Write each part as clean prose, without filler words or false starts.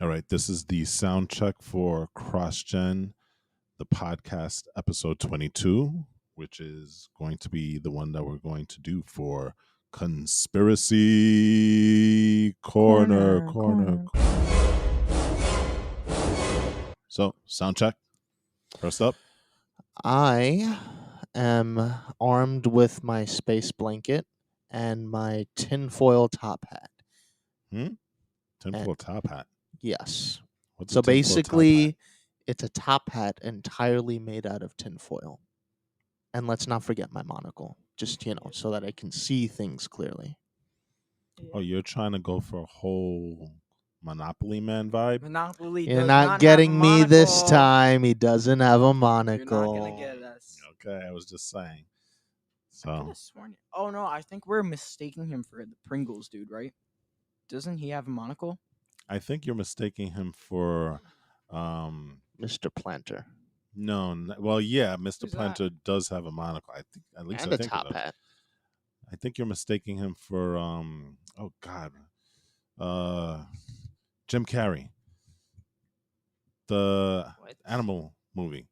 All right, this is the sound check for CrossGen, the podcast episode 22, which is going to be the one that we're going to do for Conspiracy Corner. So, sound check. First up. I am armed with my space blanket and my tinfoil top hat. Tinfoil top hat. Yes. What's So a tinfoil top basically, hat? it's a top hat entirely made out of tinfoil. And let's not forget my monocle, just, so that I can see things clearly. Oh, you're trying to go for a whole Monopoly Man vibe? Monopoly You're does not getting me this monocle. time. He doesn't have a monocle. You're not gonna get us. Okay, I was just saying. I could So, have sworn. Oh no, I think we're mistaking him for the Pringles dude, right? Doesn't he have a monocle? I think you're mistaking him for Mr. Planter. well, yeah, Mr. Who's Planter does have a monocle. I think at least And I a think top it does. hat. I think you're mistaking him for Jim Carrey. The What? animal movie.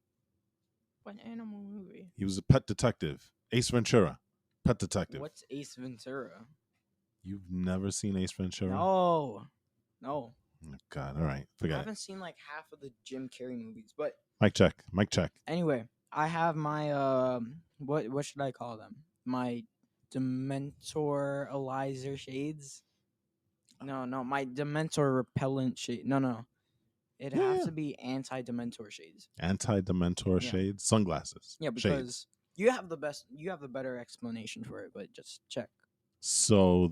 What animal movie? He was a pet detective. Ace Ventura. Pet detective. What's Ace Ventura? You've never seen Ace Ventura? No. Oh, God, all right. I Forget it. haven't seen like half of the Jim Carrey movies, but Mic check. anyway, I have my what should I call them? My Dementor Elizer shades. No, my Dementor repellent shade. No. It'd have Yeah. to be anti-Dementor shades. Anti-Dementor Yeah. shades. Sunglasses. Yeah, Shades. because you have the better explanation for it, but just check. So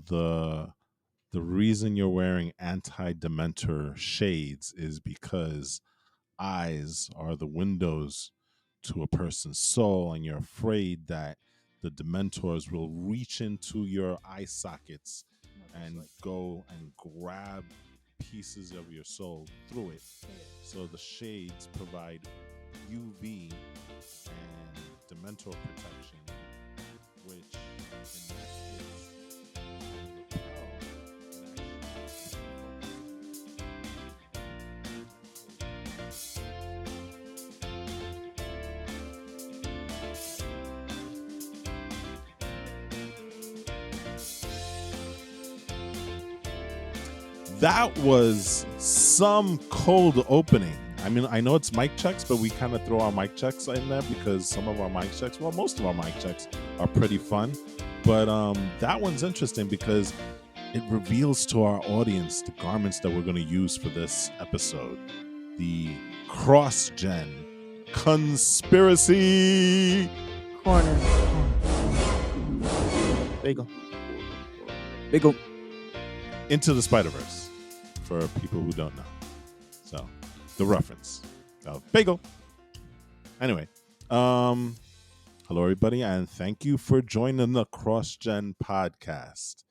the reason you're wearing anti-Dementor shades is because eyes are the windows to a person's soul, and you're afraid that the Dementors will reach into your eye sockets and go and grab pieces of your soul through it. So the shades provide UV and Dementor protection, which in that case that was some cold opening. I mean, I know it's mic checks, but we kind of throw our mic checks in there because some of our mic checks, well, most of our mic checks are pretty fun. But that one's interesting because it reveals to our audience the garments that we're going to use for this episode. The CrossGen Conspiracy Corner. Bagel. Into the Spider-Verse, for people who don't know. So, the reference of Bagel. Anyway, hello everybody, and thank you for joining the CrossGen podcast.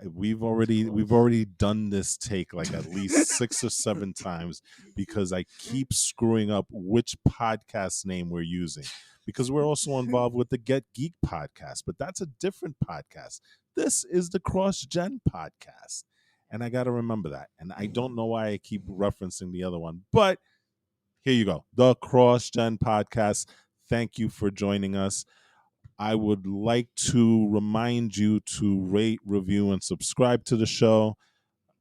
We've already done this take like at least 6 or 7 times because I keep screwing up which podcast name we're using, because we're also involved with the Get Geek podcast, but that's a different podcast. This is the CrossGen podcast, and I got to remember that. And I don't know why I keep referencing the other one, but here you go. The CrossGen podcast. Thank you for joining us. I would like to remind you to rate, review, and subscribe to the show.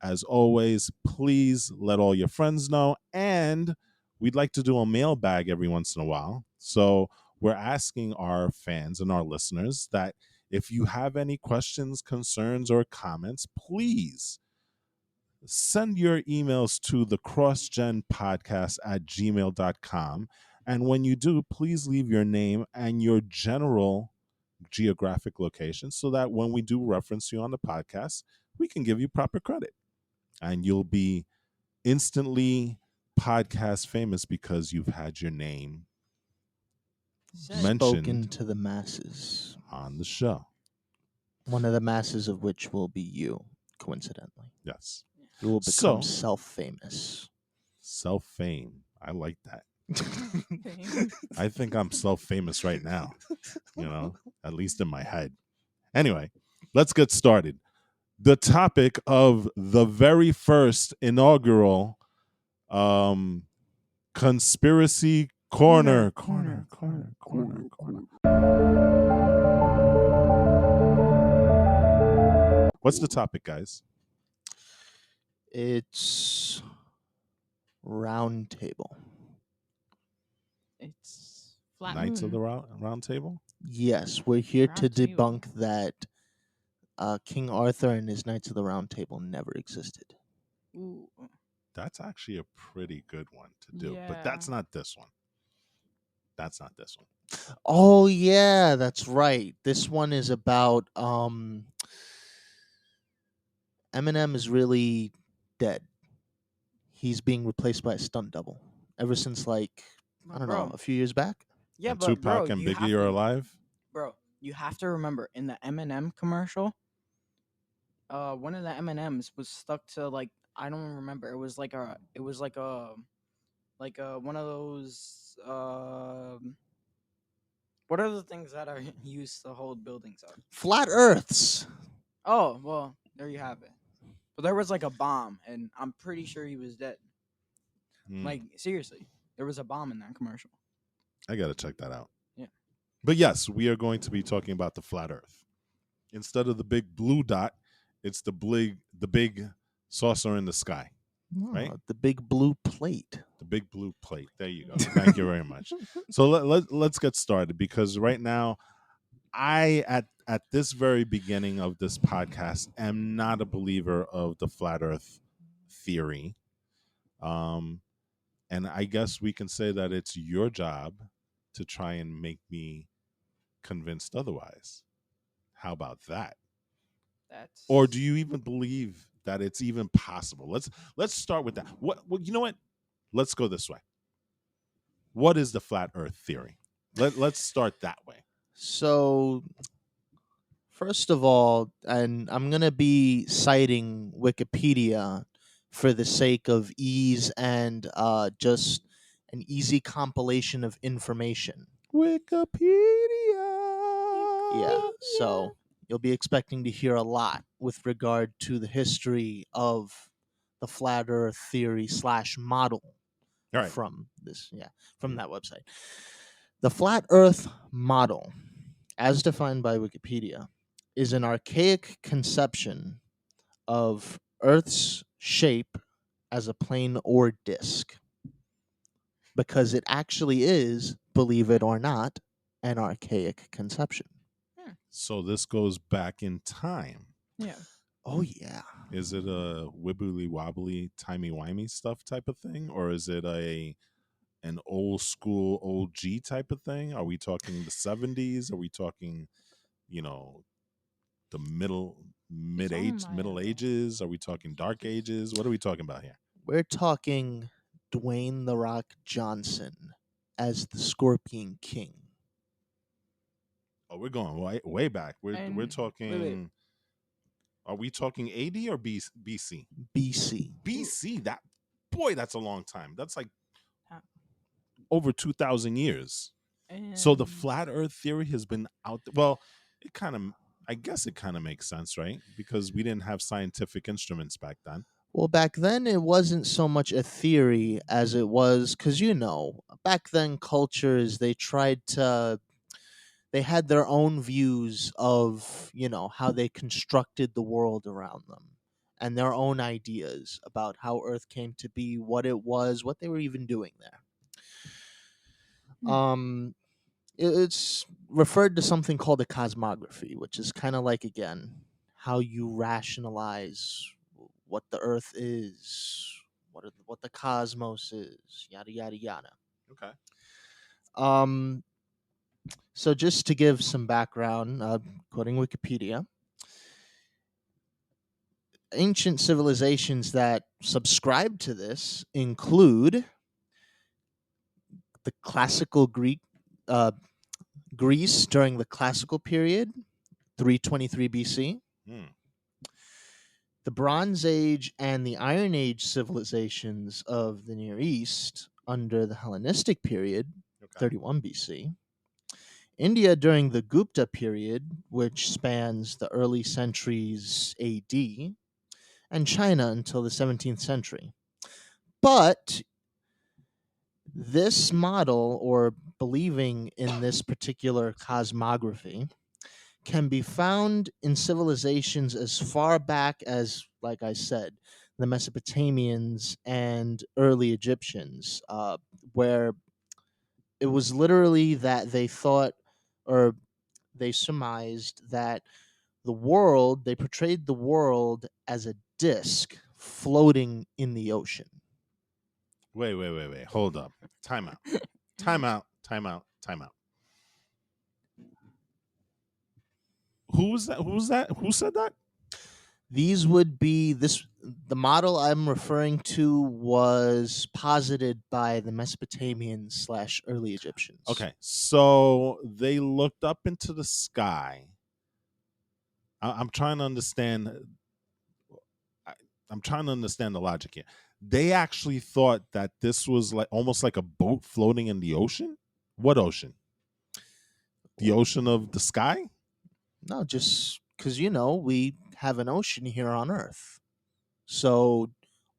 As always, please let all your friends know. And we'd like to do a mailbag every once in a while. So we're asking our fans and our listeners that if you have any questions, concerns, or comments, please send your emails to the crossgenpodcast@gmail.com. And when you do, please leave your name and your general geographic location so that when we do reference you on the podcast, we can give you proper credit. And you'll be instantly podcast famous because you've had your name mentioned Spoken to the masses. on the show. One of the masses of which will be you, coincidentally. Yes. You will become self-famous. Self-fame. I like that. I think I'm self-famous right now, at least in my head. Anyway, let's get started. the topic of the very first inaugural conspiracy corner. What's the topic, guys? It's round table. It's flat Knights of moon. the round table? Yes, we're here to Round table. debunk that King Arthur and his Knights of the Round Table never existed. Ooh. That's actually a pretty good one to do, but Yeah. that's not this one. That's not this one. Oh yeah, that's right. This one is about Eminem is really dead. He's being replaced by a stunt double ever since like I don't know, Bro. a few years back. Yeah, And but bro, Tupac and you have Biggie are to, alive? bro, you have to remember in the Eminem commercial, one of the M&Ms was stuck to like I don't remember. It was like one of those what are the things that are used to hold buildings up? Flat Earths. Oh, well, there you have it. But there was like a bomb and I'm pretty sure he was dead. Like seriously, there was a bomb in that commercial. I got to check that out. Yeah. But yes, we are going to be talking about the flat earth. Instead of the big blue dot, it's the big saucer in the sky. Right? The big blue plate. The big blue plate. There you go. Thank you very much. So let's get started because right now I at this very beginning of this podcast am not a believer of the flat earth theory. And I guess we can say that it's your job to try and make me convinced otherwise. How about that? That's Or do you even believe that it's even possible? Let's start with that. Well, you know what? Let's go this way. What is the flat earth theory? Let's start that way. So, first of all, and I'm going to be citing Wikipedia for the sake of ease and just an easy compilation of information. Yeah, so you'll be expecting to hear a lot with regard to the history of the flat earth theory / model All right. from that website. The flat earth model, as defined by Wikipedia, is an archaic conception of Earth's shape as a plane or disk. Because it actually is, believe it or not, an archaic conception. So this goes back in time. yeah. Oh yeah. Is it a wibbly wobbly, timey wimey stuff type of thing, or is it an old school OG type of thing? Are we talking the 70s? Are we talking, you know, the middle ages? Are we talking dark ages? What are we talking about here? We're talking Dwayne The Rock Johnson as the Scorpion King. Oh, we're going way back. We're And talking. wait. Are we talking AD or BC? BC. BC. That's a long time. That's like Huh. over 2,000 years. So the flat Earth theory has been out. Well, I guess it kind of makes sense, right? Because we didn't have scientific instruments back then. Well, back then it wasn't so much a theory as it was because back then cultures they had their own views of how they constructed the world around them and their own ideas about how Earth came to be, what it was, what they were even doing there. It's referred to something called a cosmography, which is kind of like, again, how you rationalize what the Earth is, what the cosmos is, yada yada yada. Okay. So just to give some background, quoting Wikipedia, ancient civilizations that subscribe to this include the classical Greece during the classical period, 323 BC. The Bronze Age and the Iron Age civilizations of the Near East under the Hellenistic period, 31 BC. India during the Gupta period, which spans the early centuries AD, and China until the 17th century. But this model, or believing in this particular cosmography, can be found in civilizations as far back as, like I said, the Mesopotamians and early Egyptians, where it was literally that they thought, or they surmised that they portrayed the world as a disk floating in the ocean. Wait. Hold up. Time out. Time out. Time out. Time out. Who was that? Who was that? Who said that? These would be this the model I'm referring to was posited by the Mesopotamians slash early Egyptians. Okay, so they looked up into the sky. I'm trying to understand. I, I'm trying to understand the logic here. They actually thought that this was like almost like a boat floating in the ocean. What ocean? The ocean of the sky? No, just because we have an ocean here on Earth. So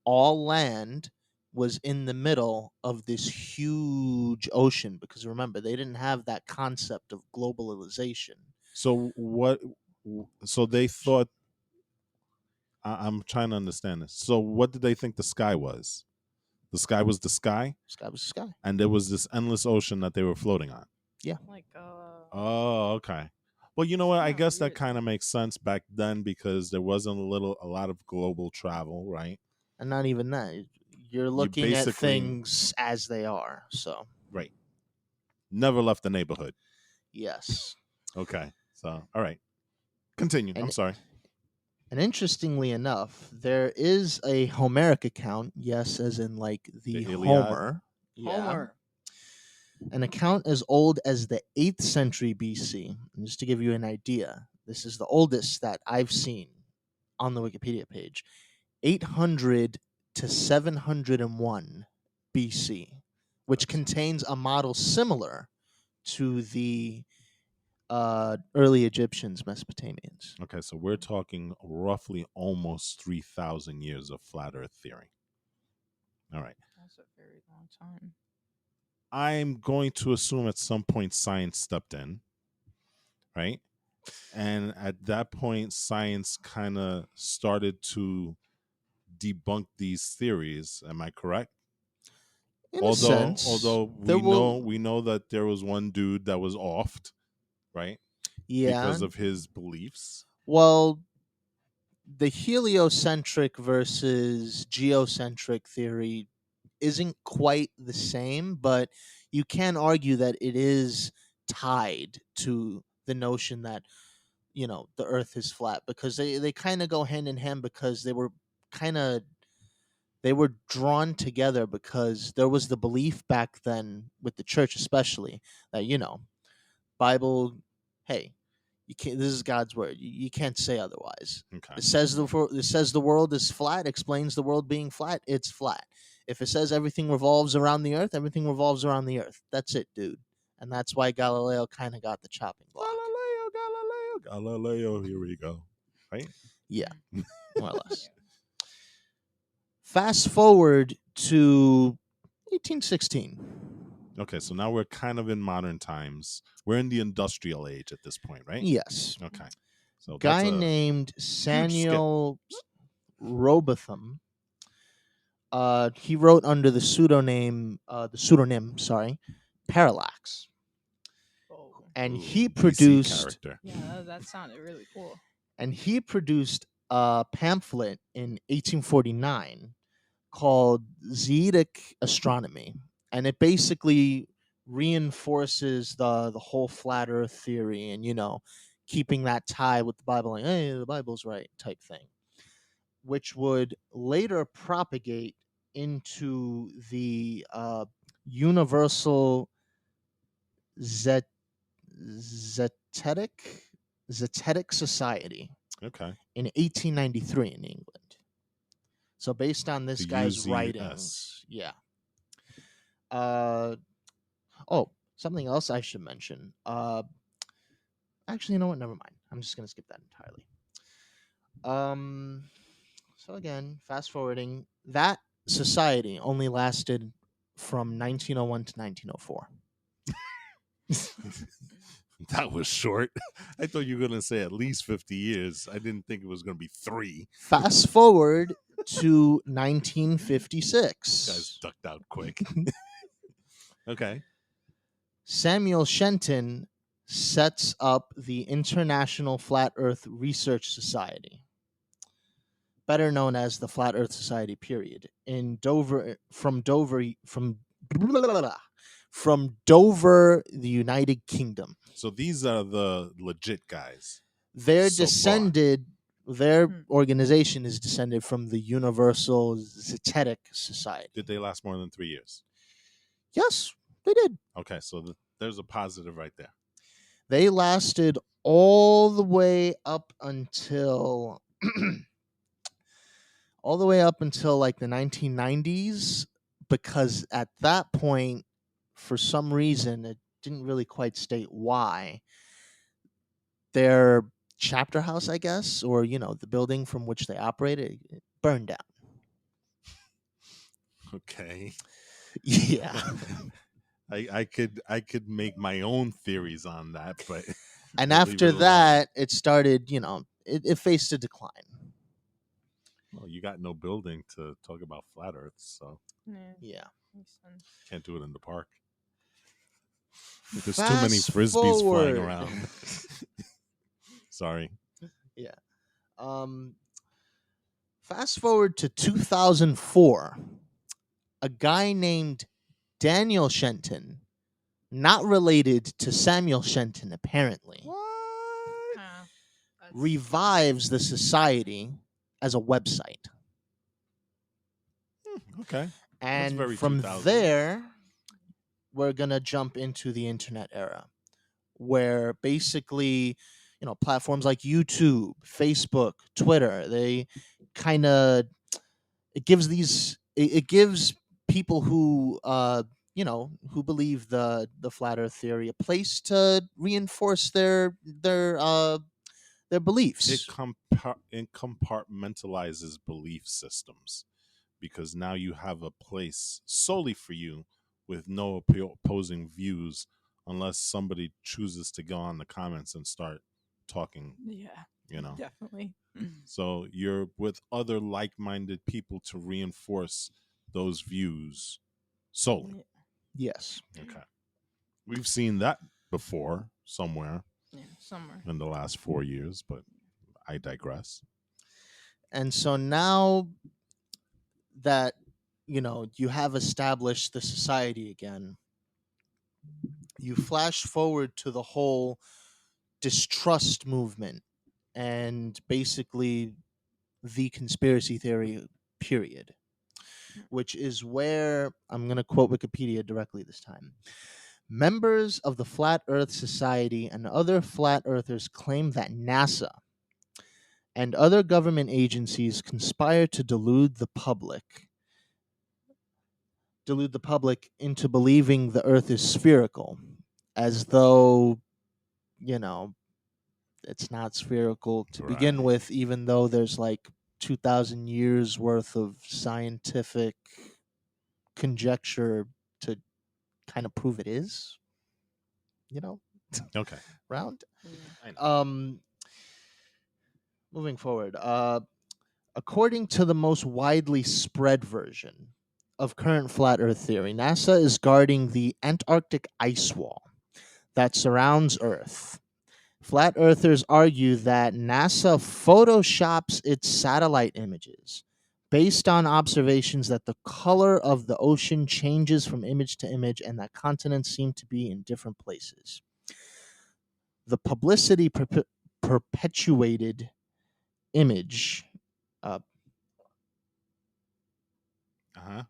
all land was in the middle of this huge ocean because remember, they didn't have that concept of globalization. So what? So they thought. I'm trying to understand this. So what did they think the sky was? The sky was the sky, Sky was the sky. and there was this endless ocean that they were floating on. Like Oh, okay. Well, you know what? I kinda guess that weird. kind of makes sense back then because there wasn't a lot of global travel, right? And not even that. You're looking at basically- things as they are. So, Right. Never left the neighborhood. yes. Okay. So, all right. Continue. I'm And sorry. And interestingly enough, there is a Homeric account, yes, as in like the The Iliad? Homer. Yeah. Homer. An account as old as the 8th century BC. And just to give you an idea, this is the oldest that I've seen on the Wikipedia page. 800 to 701 BC, which contains a model similar to the early Egyptians, Mesopotamians. Okay, so we're talking roughly almost 3,000 years of flat earth theory. All right. That's a very long time. I'm going to assume at some point science stepped in, right? And at that point, science kind of started to debunk these theories. Am I correct? In a sense, although we know that there was one dude that was offed, right? yeah. Because of his beliefs. Well, the heliocentric versus geocentric theory isn't quite the same, but you can argue that it is tied to the notion that the Earth is flat because they kind of go hand in hand because they were drawn together because there was the belief back then with the church especially that Bible, hey, you can't. This is God's word. You can't say otherwise. Okay. It says the world is flat. Explains the world being flat. It's flat. If it says everything revolves around the earth, everything revolves around the earth. That's it, dude. And that's why Galileo kind of got the chopping block. Galileo, here we go. Right? Yeah, more or less. Fast forward to 1816. Okay, so now we're kind of in modern times. We're in the industrial age at this point, right? Yes. Okay. So Guy that's a named Samuel Robotham. He wrote under the pseudonym, Parallax, Oh. and Ooh, he DC produced character. Yeah, that sounded really cool. a pamphlet in 1849 called Zedic Astronomy, and it basically reinforces the whole flat Earth theory, and keeping that tie with the Bible, like hey, the Bible's right type thing, which would later propagate into the Universal Zet- Zetetic Zetetic Society Okay. in 1893 in England. So based on this The guy's UZS. writings, yeah. Uh, oh, something else I should mention. Actually, you know what? Never mind. I'm just gonna skip that entirely. So again, fast forwarding, that society only lasted from 1901 to 1904. That was short. I thought you were going to say at least 50 years. I didn't think it was going to be 3. Fast forward to Guys 1956. ducked out quick. Okay. Samuel Shenton sets up the International Flat Earth Research Society, better known as the Flat Earth Society. Period. In Dover, from Dover, the United Kingdom. So these are the legit guys. They're So far. descended. Their Hmm. organization is descended from the Universal Zetetic Society. Did they last more than 3 years? Yes, they did. Okay, so there's a positive right there. They lasted all the way up until like the 1990s, because at that point, for some reason, it didn't really quite state why, their chapter house, I guess, or the building from which they operated, it burned down. Okay. Yeah. I could make my own theories on that, but And we'll leave after it alone. that, it started, it faced a decline. Well, you got no building to talk about flat Earth, so Yeah. Makes sense. can't do it in the park. There's too many frisbees flying around. Sorry. Yeah. Fast forward to 2004. A guy named Daniel Shenton, not related to Samuel Shenton, apparently, Huh. That's- revives the society as a website. Okay. And very from 2000. there, we're going to jump into the internet era, where basically, platforms like YouTube, Facebook, Twitter, they kind of, it gives people who who believe the flat earth theory a place to reinforce their beliefs. It compartmentalizes belief systems, because now you have a place solely for you with no opposing views, unless somebody chooses to go on the comments and start talking, Yeah, definitely. So you're with other like-minded people to reinforce those views solely. Yes. Okay. We've seen that before somewhere Yeah, somewhere. in the last 4 years, but I digress. And so now that you have established the society again, you flash forward to the whole distrust movement and basically the conspiracy theory period, which is where I'm going to quote Wikipedia directly this time. Members of the Flat Earth Society and other flat earthers claim that NASA and other government agencies conspire to delude the public into believing the earth is spherical, as though, it's not spherical to begin Right. with, even though there's like 2,000 years worth of scientific conjecture to kind of prove it is, Okay. round. Yeah. I know. Moving forward, according to the most widely spread version of current flat Earth theory, NASA is guarding the Antarctic ice wall that surrounds Earth. Flat Earthers argue that NASA photoshops its satellite images based on observations that the color of the ocean changes from image to image and that continents seem to be in different places. The publicity perpetuated image. Uh-huh.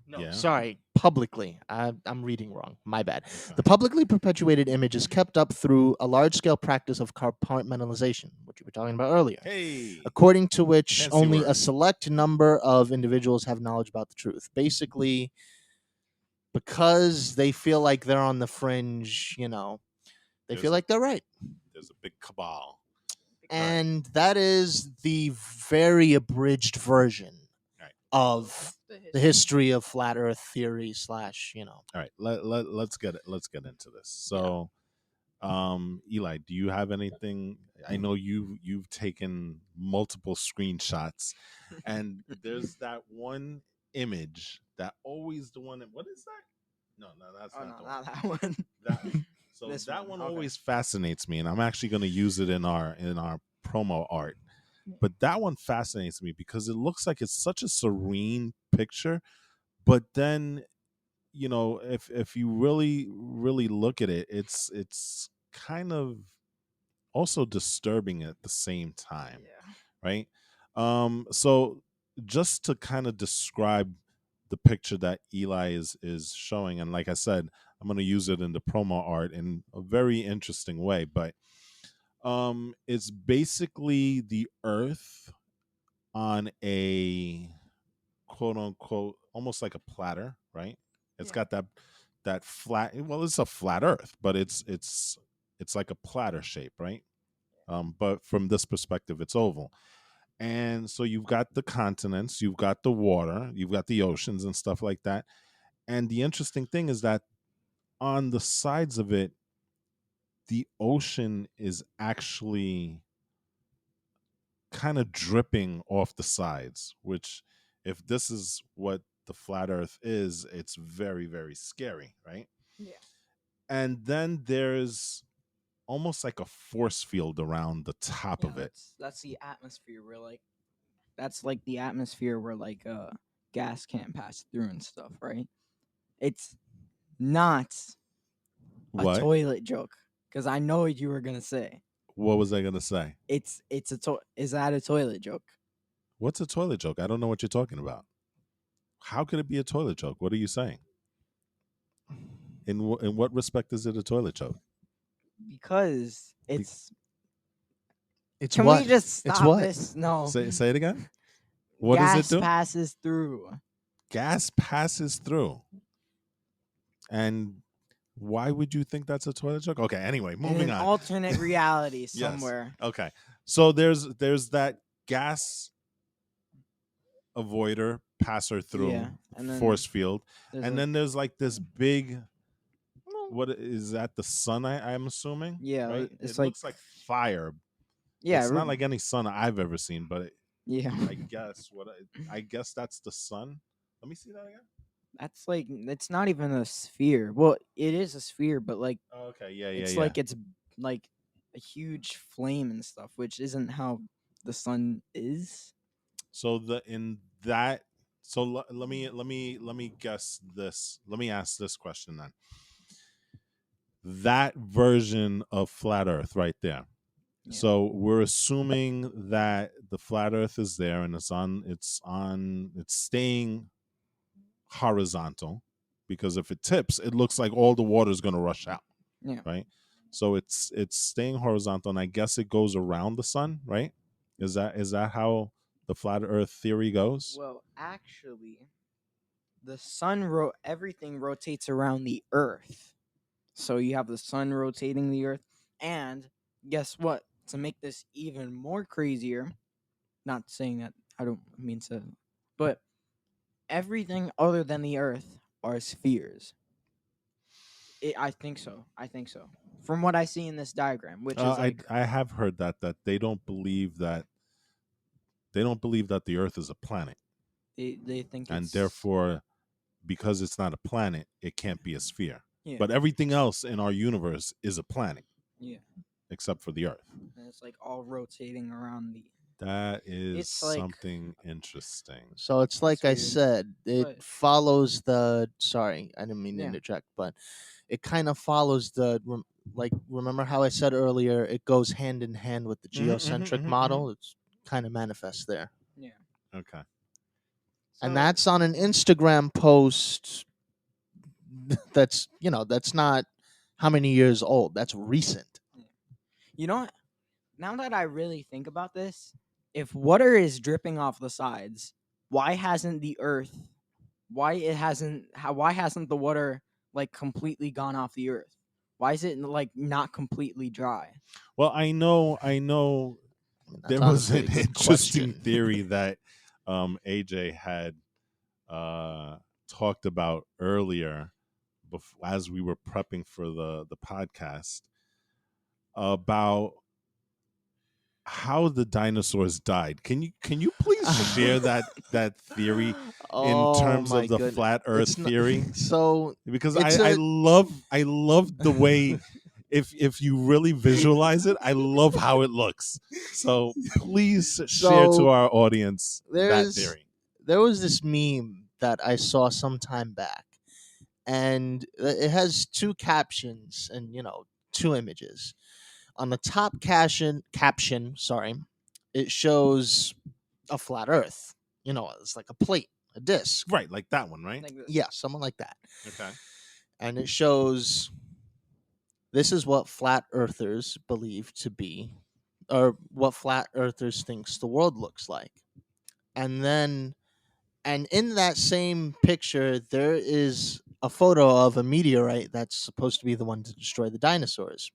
No, Yeah. sorry, publicly. I'm reading wrong. My bad. The publicly perpetuated image is kept up through a large-scale practice of compartmentalization, which we were talking about earlier, Hey. according to which Fancy only a word. select number of individuals have knowledge about the truth. Basically, because they feel like they're on the fringe, they There's feel a like they're right. there's a big cabal. And that is the very abridged version All right. of the history of flat earth theory slash. All right. Let's get into this. So, Eli, do you have anything? I know you've taken multiple screenshots, and there's that one image that always the one. What is that? No, that's Oh not no, the one. not that one. That so This that one one, okay. always fascinates me, and I'm actually going to use it in our promo art. But that one fascinates me because it looks like it's such a serene picture, but then if you really look at it, it's kind of also disturbing at the same time, Yeah. right? So just to kind of describe the picture that Eli is showing, and like I said, I'm going to use it in the promo art in a very interesting way, but it's basically the earth on a quote unquote almost like a platter, right? It's Yeah. got that flat, well, it's a flat earth, but it's like a platter shape, right? But from this perspective it's oval. And so you've got the continents, you've got the water, you've got the oceans and stuff like that. And the interesting thing is that on the sides of it, the ocean is actually kind of dripping off the sides, which, if this is what the flat earth is, it's very, very scary, right? Yeah. And then there's almost like a force field around the top Yeah, of it. that's the atmosphere where that's like the atmosphere where gas can't pass through and stuff, right? It's not a What? toilet joke because I know what you were gonna say. What was I going to say? Is that a toilet joke? What's a toilet joke? I don't know what you're talking about. How could it be a toilet joke? What are you saying? In what respect is it a toilet joke? Because Be- It's can what? we just It's stop what? this? No. Say it again. What does it Gas do? passes through. Gas passes through. And why would you think that's a toilet joke? Okay, anyway, In moving an on. alternate reality Yes. somewhere. Okay. So there's that gas avoider passer through Yeah, and then force field, there's and a then there's like this big, what is that, the sun, I'm assuming? Yeah, Right? it's It looks like fire. yeah, It's not like any sun I've ever seen, but yeah. I guess I guess that's the sun. Let me see that again. That's it's not even a sphere. Well, it is a sphere, but Oh, okay, yeah, it's yeah. it's like a huge flame and stuff, which isn't how the sun is. So the in that so let me guess this. Let me ask this question then. That version of flat earth right there. Yeah. So we're assuming that the flat earth is there and it's staying horizontal, because if it tips, it looks like all the water is going to rush out, Yeah. right? So it's staying horizontal, and I guess it goes around the sun, right? Is that how the flat earth theory goes? Well, actually, the everything rotates around the earth. So you have the sun rotating the earth, and guess what? To make this even more crazier, not saying that I don't mean to, but everything other than the earth are spheres. I think so. I think so. From what I see in this diagram, which is I have heard that they don't believe that the earth is a planet, they think and it's therefore, because it's not a planet, it can't be a sphere. yeah, But everything else in our universe is a planet, yeah, except for the earth. and it's all rotating around the. That is It's like- something interesting. So it's like I weird. said, it But- follows the. Sorry, I didn't mean to Yeah. interject, but it kind of follows remember how I said earlier, it goes hand in hand with the Mhm, mhm, geocentric mhm, model. It's kind of manifest there, Yeah. Okay. and So- that's on an Instagram post. That's not how many years old. That's recent. You know what? Now that I really think about this, if water is dripping off the sides, why hasn't the earth why hasn't the water like completely gone off the earth? Why is it like not completely dry? Well, I know That's there was honestly an a good interesting question. theory that AJ had uh, talked about earlier, as we were prepping for the podcast, about how the dinosaurs died. Can you please share that theory in Oh terms of my the goodness. flat Earth It's not theory? so Because it's I a love the way, if you really visualize it, I love how it looks. So please share to so our audience that there's theory. there was this meme that I saw some time back, and it has two captions and two images. On the top caption, sorry, it shows a flat Earth. It's like a plate, a disc. Right, like that one, right? Like this. Yeah, someone like that. Okay. And it shows this is what flat earthers believe to be, or what flat earthers thinks the world looks like. And then, and in that same picture, there is a photo of a meteorite that's supposed to be the one to destroy the dinosaurs.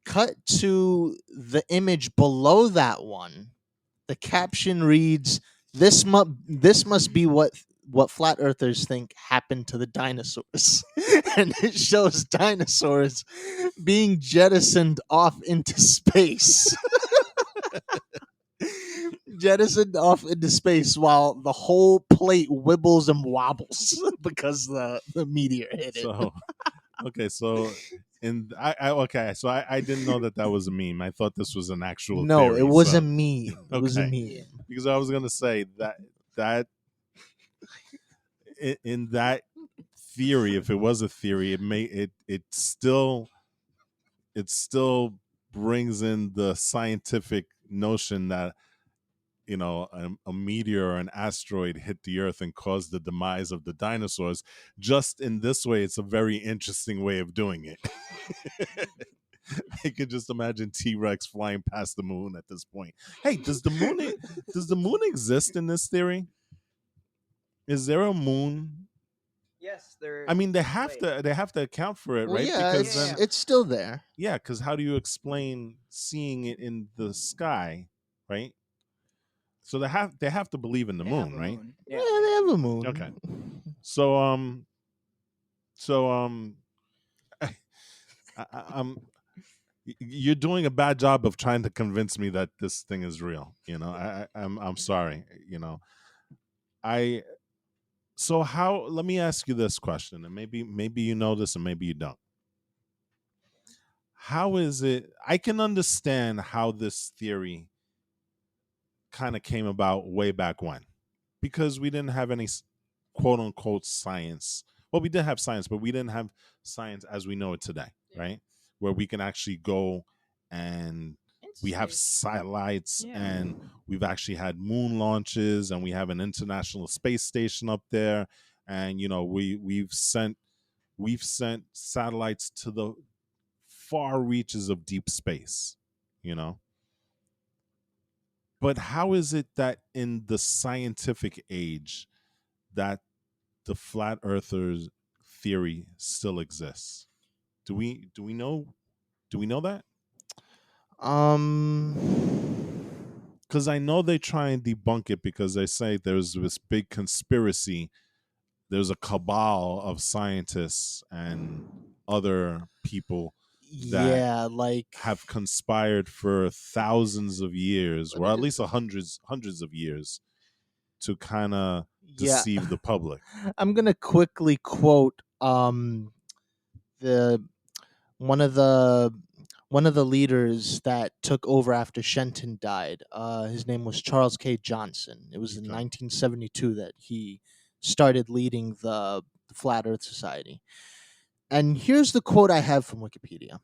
Cut to the image below that one. The caption reads, this must be what flat earthers think happened to the dinosaurs." And it shows dinosaurs being jettisoned off into space. Jettisoned off into space while the whole plate wibbles and wobbles because the meteor hit it. So okay, so I didn't know that that was a meme. I thought this was an actual No, it theory. was a So meme. It was a okay, meme. because I was gonna say that in that theory, if it was a theory, it still brings in the scientific notion that a meteor or an asteroid hit the earth and caused the demise of the dinosaurs. Just in this way, it's a very interesting way of doing it. I could just imagine T-Rex flying past the moon at this point. Hey, does the moon exist in this theory? Is there a moon? Yes, there. I mean, they have to account for it, Well, right? yeah, Because Yeah, then, yeah. it's still there. yeah, because how do you explain seeing it in the sky, right? So they have to believe in the They have moon, a right? moon. Yeah, Yeah. they have a moon. Okay. So so I, you're doing a bad job of trying to convince me that this thing is real. I'm sorry. I so how? Let me ask you this question, and maybe you know this, and maybe you don't. How is it? I can understand how this theory kind of came about way back when, because we didn't have any quote unquote science. Well, we did have science, but we didn't have science as we know it today, Yeah. right? Where we can actually go and In we have space. satellites, Yeah. and we've actually had moon launches, and we have an international space station up there, and we've sent satellites to the far reaches of deep space, you know. But how is it that in the scientific age that the flat earthers theory still exists? Do we know that? Um, Because I know they try and debunk it, because they say there's this big conspiracy. There's a cabal of scientists and other people that yeah, like have conspired for thousands of years, let or me at just least hundreds of years, to kind of yeah. deceive the public. I'm gonna quickly quote the one of the one of the leaders that took over after Shenton died. His name was Charles K. Johnson. It was in Okay. 1972 that he started leading the Flat Earth Society. And here's the quote I have from Wikipedia.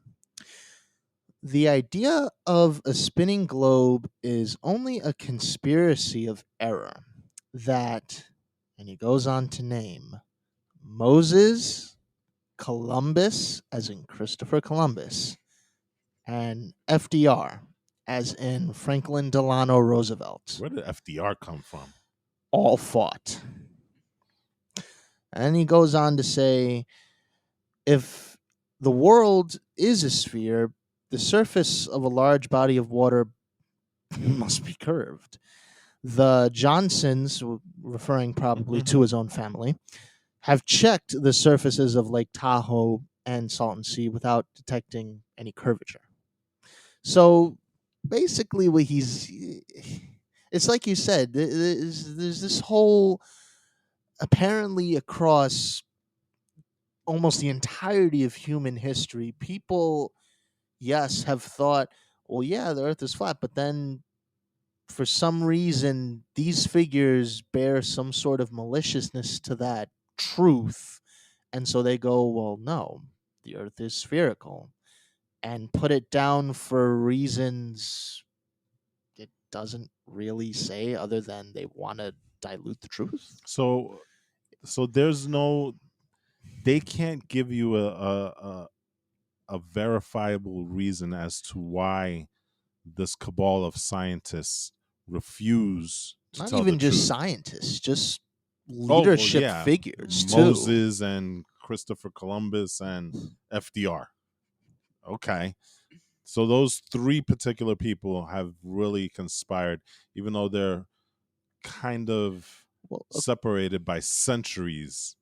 The idea of a spinning globe is only a conspiracy of error that, and he goes on to name Moses, Columbus, as in Christopher Columbus, and FDR, as in Franklin Delano Roosevelt, Where did FDR come from? all fought. And he goes on to say, if the world is a sphere, the surface of a large body of water must be curved. The Johnsons, referring probably to his own family, have checked the surfaces of Lake Tahoe and Salton Sea without detecting any curvature. So basically, what he's it's like you said, there's this whole, apparently across almost the entirety of human history, people, yes, have thought, well, yeah, the earth is flat, but then for some reason, these figures bear some sort of maliciousness to that truth. And so they go, well, no, the earth is spherical, and put it down for reasons it doesn't really say, other than they want to dilute the truth. So there's no, they can't give you a verifiable reason as to why this cabal of scientists refuse to Not tell the even just truth. scientists, just Oh well, leadership yeah, figures too. Moses and Christopher Columbus and FDR. Okay, so those three particular people have really conspired, even though they're kind of Well, separated by centuries,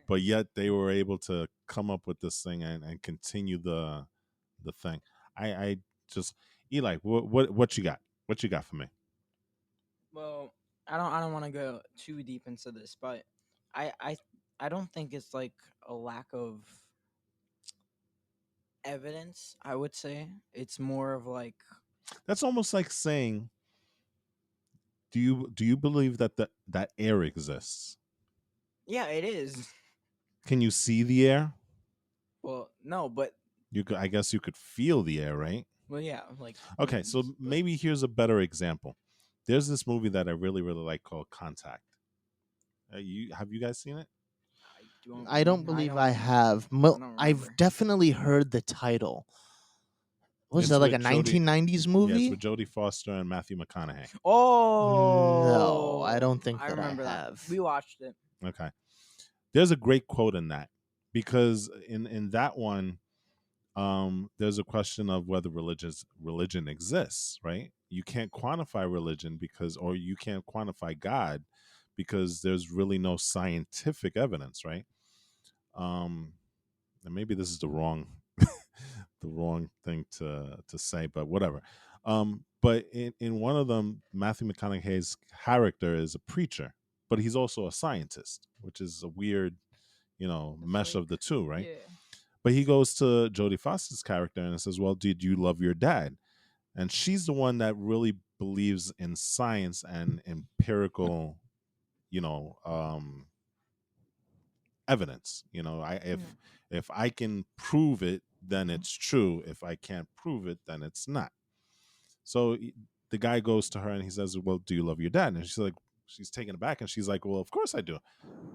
but yet they were able to come up with this thing and continue the thing. I just, Eli, what you got? What you got for me? Well, I don't want to go too deep into this, but I I I don't think it's like a lack of evidence. I would say it's more of like, That's almost like saying, do you believe that that air exists? yeah, it is. Can you see the air? Well, no, but You could, I guess you could feel the air, right? well, yeah, like Okay, so humans, but maybe here's a better example. There's this movie that I really like called Contact. You have you guys seen it? I don't I believe I don't have. I don't I've remember. definitely heard the title. Was that It's like a with Jodie. 1990s Yeah, it's movie? with Jodie Foster and Matthew McConaughey. No, I Oh, don't think I that I remember that. have. We watched it. Okay, there's a great quote in that, because in that one, there's a question of whether religion exists, right? You can't quantify religion because, or you can't quantify God because there's really no scientific evidence, right? Um, and maybe this is the wrong the wrong thing to say, but whatever. But in one of them, Matthew McConaughey's character is a preacher, but he's also a scientist, which is a weird, It's mesh like, of the two, right? yeah, But he goes to Jodie Foster's character and says, "Well, did you love your dad?" And she's the one that really believes in science and empirical, you know, evidence. I yeah, if I can prove it, then it's true. If I can't prove it, then it's not. So the guy goes to her and he says, "Well, do you love your dad?" And she's like, she's taken aback and she's like, "Well, of course I do."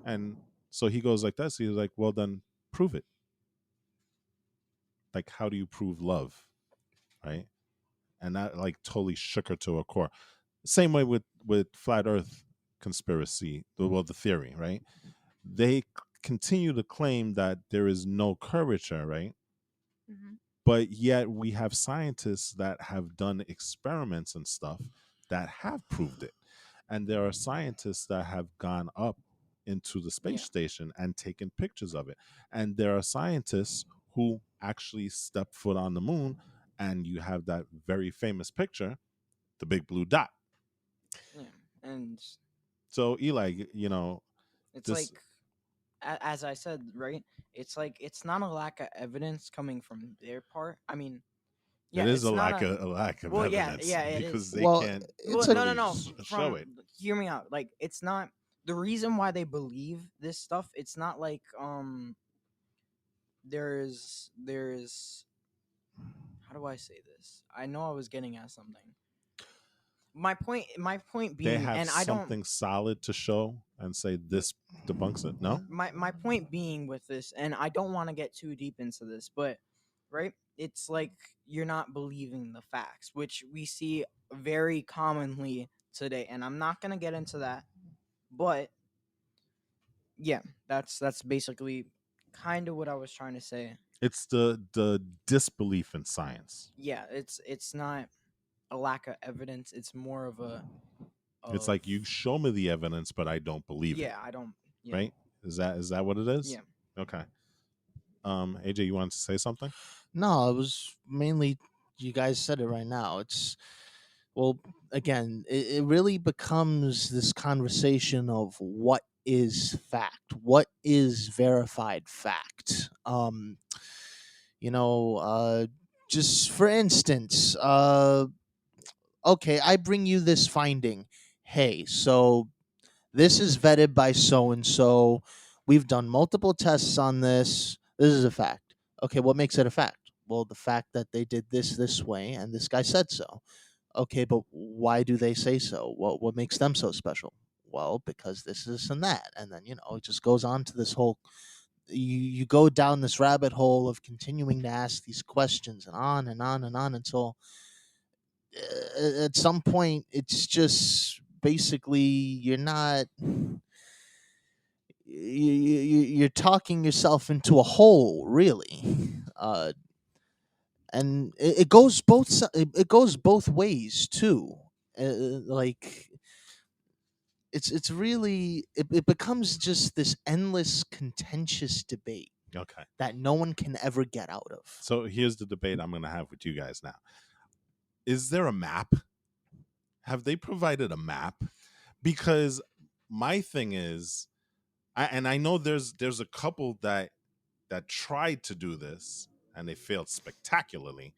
And so he goes like this. He's like, "Well, then prove it. Like, how do you prove love, right?" And that like totally shook her to her core. Same way with flat Earth conspiracy, well, the theory, right? They continue to claim that there is no curvature, right? hmm But yet we have scientists that have done experiments and stuff that have proved it. And there are scientists that have gone up into the space yeah, station and taken pictures of it. And there are scientists who actually step foot on the moon, and you have that very famous picture, the big blue dot. yeah, and So Eli, it's like, this, as I said, right? It's like it's not a lack of evidence coming from their part. I mean, it yeah, is a it's not lack a. of Well, yeah, evidence yeah, it because is. they Well, can't it's Well, a no, no, really no. show From it. hear me out. Like, it's not the reason why they believe this stuff. It's not like there's how do I say this? I know I was getting at something. My point They being, have and I don't. something solid to show and say m- this debunks it. No, My point being with this, and I don't want to get too deep into this, but right, it's like you're not believing the facts, which we see very commonly today. And I'm not gonna get into that, but Yeah, that's basically kind of what I was trying to say. It's the disbelief in science. Yeah, it's not a lack of evidence. It's more of a It's of like you show me the evidence, but I don't believe it. yeah. I don't. Yeah, Right? Is that what it is? yeah. Okay. AJ, you wanted to say something? No, it was mainly you guys said it right now. It's well, again, it really becomes this conversation of what is fact, what is verified fact. You know, just for instance, okay, I bring you this finding. Hey, so this is vetted by so and so. We've done multiple tests on this. This is a fact. Okay, what makes it a fact? Well, the fact that they did this way and this guy said so. Okay, but why do they say so? What makes them so special? Well, because this and that. And then, it just goes on to this whole you go down this rabbit hole of continuing to ask these questions and on and on and on until at some point it's just basically you're talking yourself into a hole, really. And it goes it goes both ways too. Like it's really it becomes just this endless contentious debate Okay. that no one can ever get out of. So here's the debate I'm going to have with you guys now. Is there a map? Have they provided a map? Because my thing is, and I know there's a couple that tried to do this and they failed spectacularly.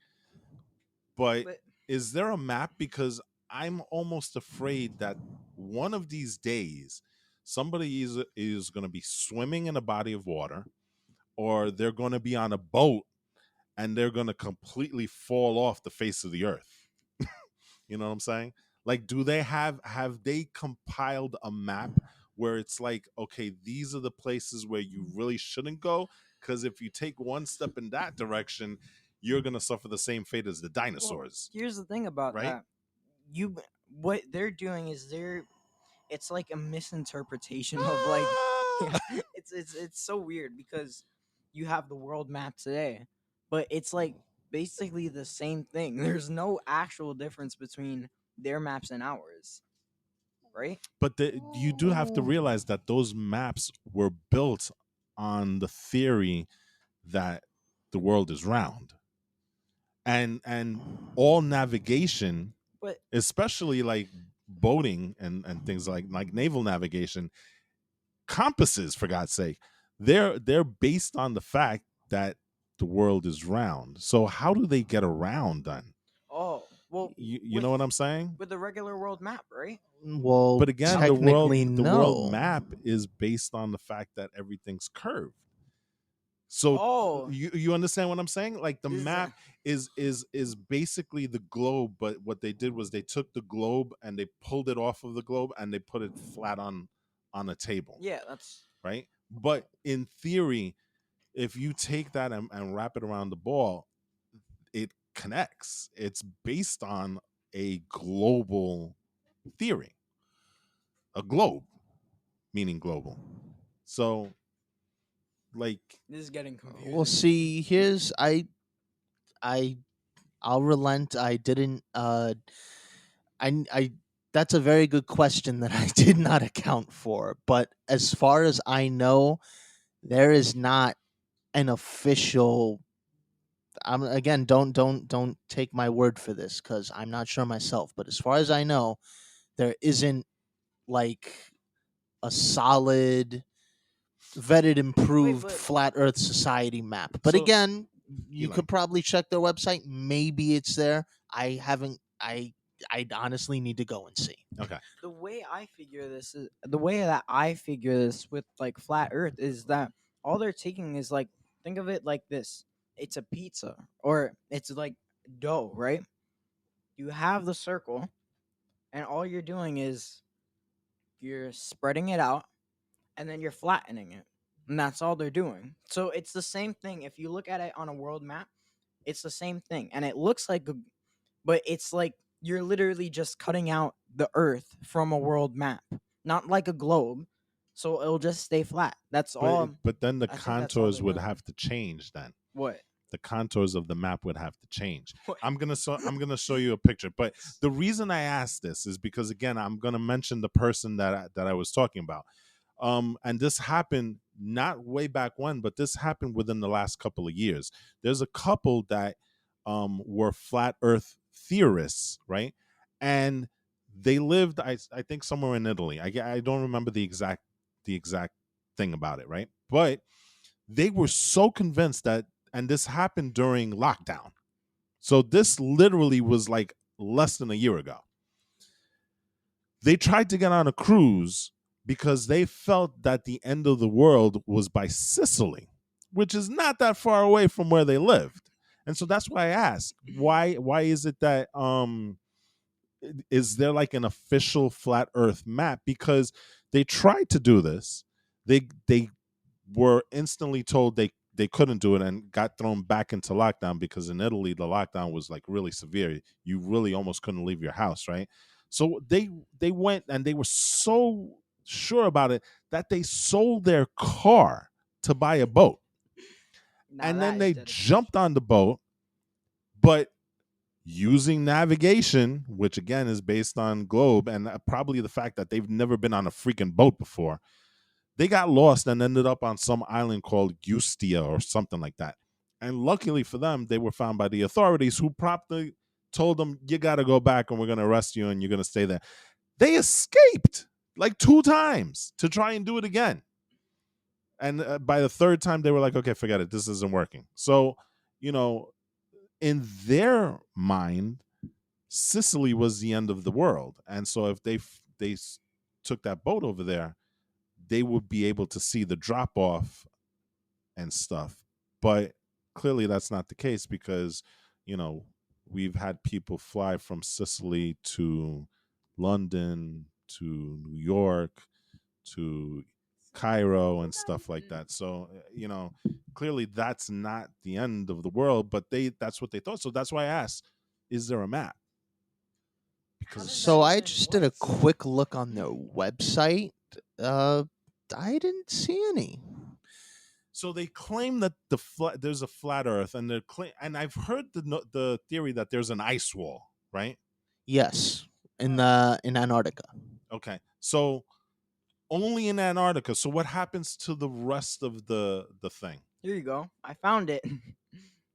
But But is there a map? Because I'm almost afraid that one of these days somebody is going to be swimming in a body of water, or they're going to be on a boat and they're going to completely fall off the face of the earth. You know what I'm saying? Like, do they have they compiled a map where it's like, okay, these are the places where you really shouldn't go, because if you take one step in that direction, you're gonna suffer the same fate as the well, dinosaurs, here's the thing about right? that. You what they're doing is it's like a misinterpretation of like yeah, it's so weird because you have the world map today, but it's like basically the same thing. There's no actual difference between their maps and ours, right? But you do have to realize that those maps were built on the theory that the world is round, and all navigation, But especially like boating and things like naval navigation, compasses, for God's sake, they're based on the fact that the world is round. So how do they get around then? oh well, You with know what I'm saying? with the regular world map, right? Well, But again, technically the world no. map is based on the fact that everything's curved. So Oh, you understand what I'm saying? Like the is map is basically the globe, but what they did was they took the globe and they pulled it off of the globe and they put it flat on a table, yeah, that's right? But in theory, if you take that and wrap it around the ball, it connects. It's based on a global theory, a globe, meaning global. So, like, this is getting Well, confusing. see, here's I I'll relent. I didn't I that's a very good question that I did not account for. But as far as I know, there is not an official. Again, don't take my word for this because I'm not sure myself. But as far as I know, there isn't like a solid, vetted, Wait, improved but flat Earth society map. But so again, you Eli, could probably check their website. Maybe it's there. I haven't. I honestly need to go and see. okay, the way that I figure this with like flat Earth is that all they're taking is like think of it like this: it's a pizza or it's like dough, right? You have the circle, and all you're doing is you're spreading it out, and then you're flattening it, and that's all they're doing. So it's the same thing. If you look at it on a world map, it's the same thing, and it looks like but it's like you're literally just cutting out the earth from a world map, not like a globe, so it'll just stay flat. That's But all. but then the I think that's all contours they're would doing. have to change then. What? The contours of the map would have to change. What? I'm gonna show you a picture. But the reason I asked this is because again, I'm gonna mention the person that I was talking about. And this happened not way back when, but this happened within the last couple of years. There's a couple that were flat Earth theorists, right? And they lived, I think, somewhere in Italy. I don't remember the exact thing about it, right? But they were so convinced that, and this happened during lockdown. So this literally was like less than a year ago. They tried to get on a cruise because they felt that the end of the world was by Sicily, which is not that far away from where they lived. And so that's why I asked, why is it that is there like an official flat earth map? Because they tried to do this. They were instantly told they couldn't do it and got thrown back into lockdown because in Italy the lockdown was like really severe. You really almost couldn't leave your house, right? So they went and they were so sure about it that they sold their car to buy a boat. Now And that then is they dedication. jumped on the boat, but using navigation, which again is based on globe and probably the fact that they've never been on a freaking boat before, they got lost and ended up on some island called Giustia or something like that. And luckily for them, they were found by the authorities who promptly told them, you got to go back and we're going to arrest you and you're going to stay there. They escaped like 2 times to try and do it again. And by the third time, they were like, okay, forget it. This isn't working. So, you know, in their mind, Sicily was the end of the world. And so if they took that boat over there, they would be able to see the drop off and stuff. But clearly that's not the case because, you know, we've had people fly from Sicily to London to New York to Cairo and stuff like that. So, you know, clearly that's not the end of the world, but that's what they thought. So that's why I asked, is there a map? Because So I just did a quick look on their website. I didn't see any. so they claim that there's a flat Earth, and and I've heard the theory that there's an ice wall, right? Yes, in Antarctica. Okay, so only in Antarctica. So what happens to the rest of the thing? Here you go. I found it.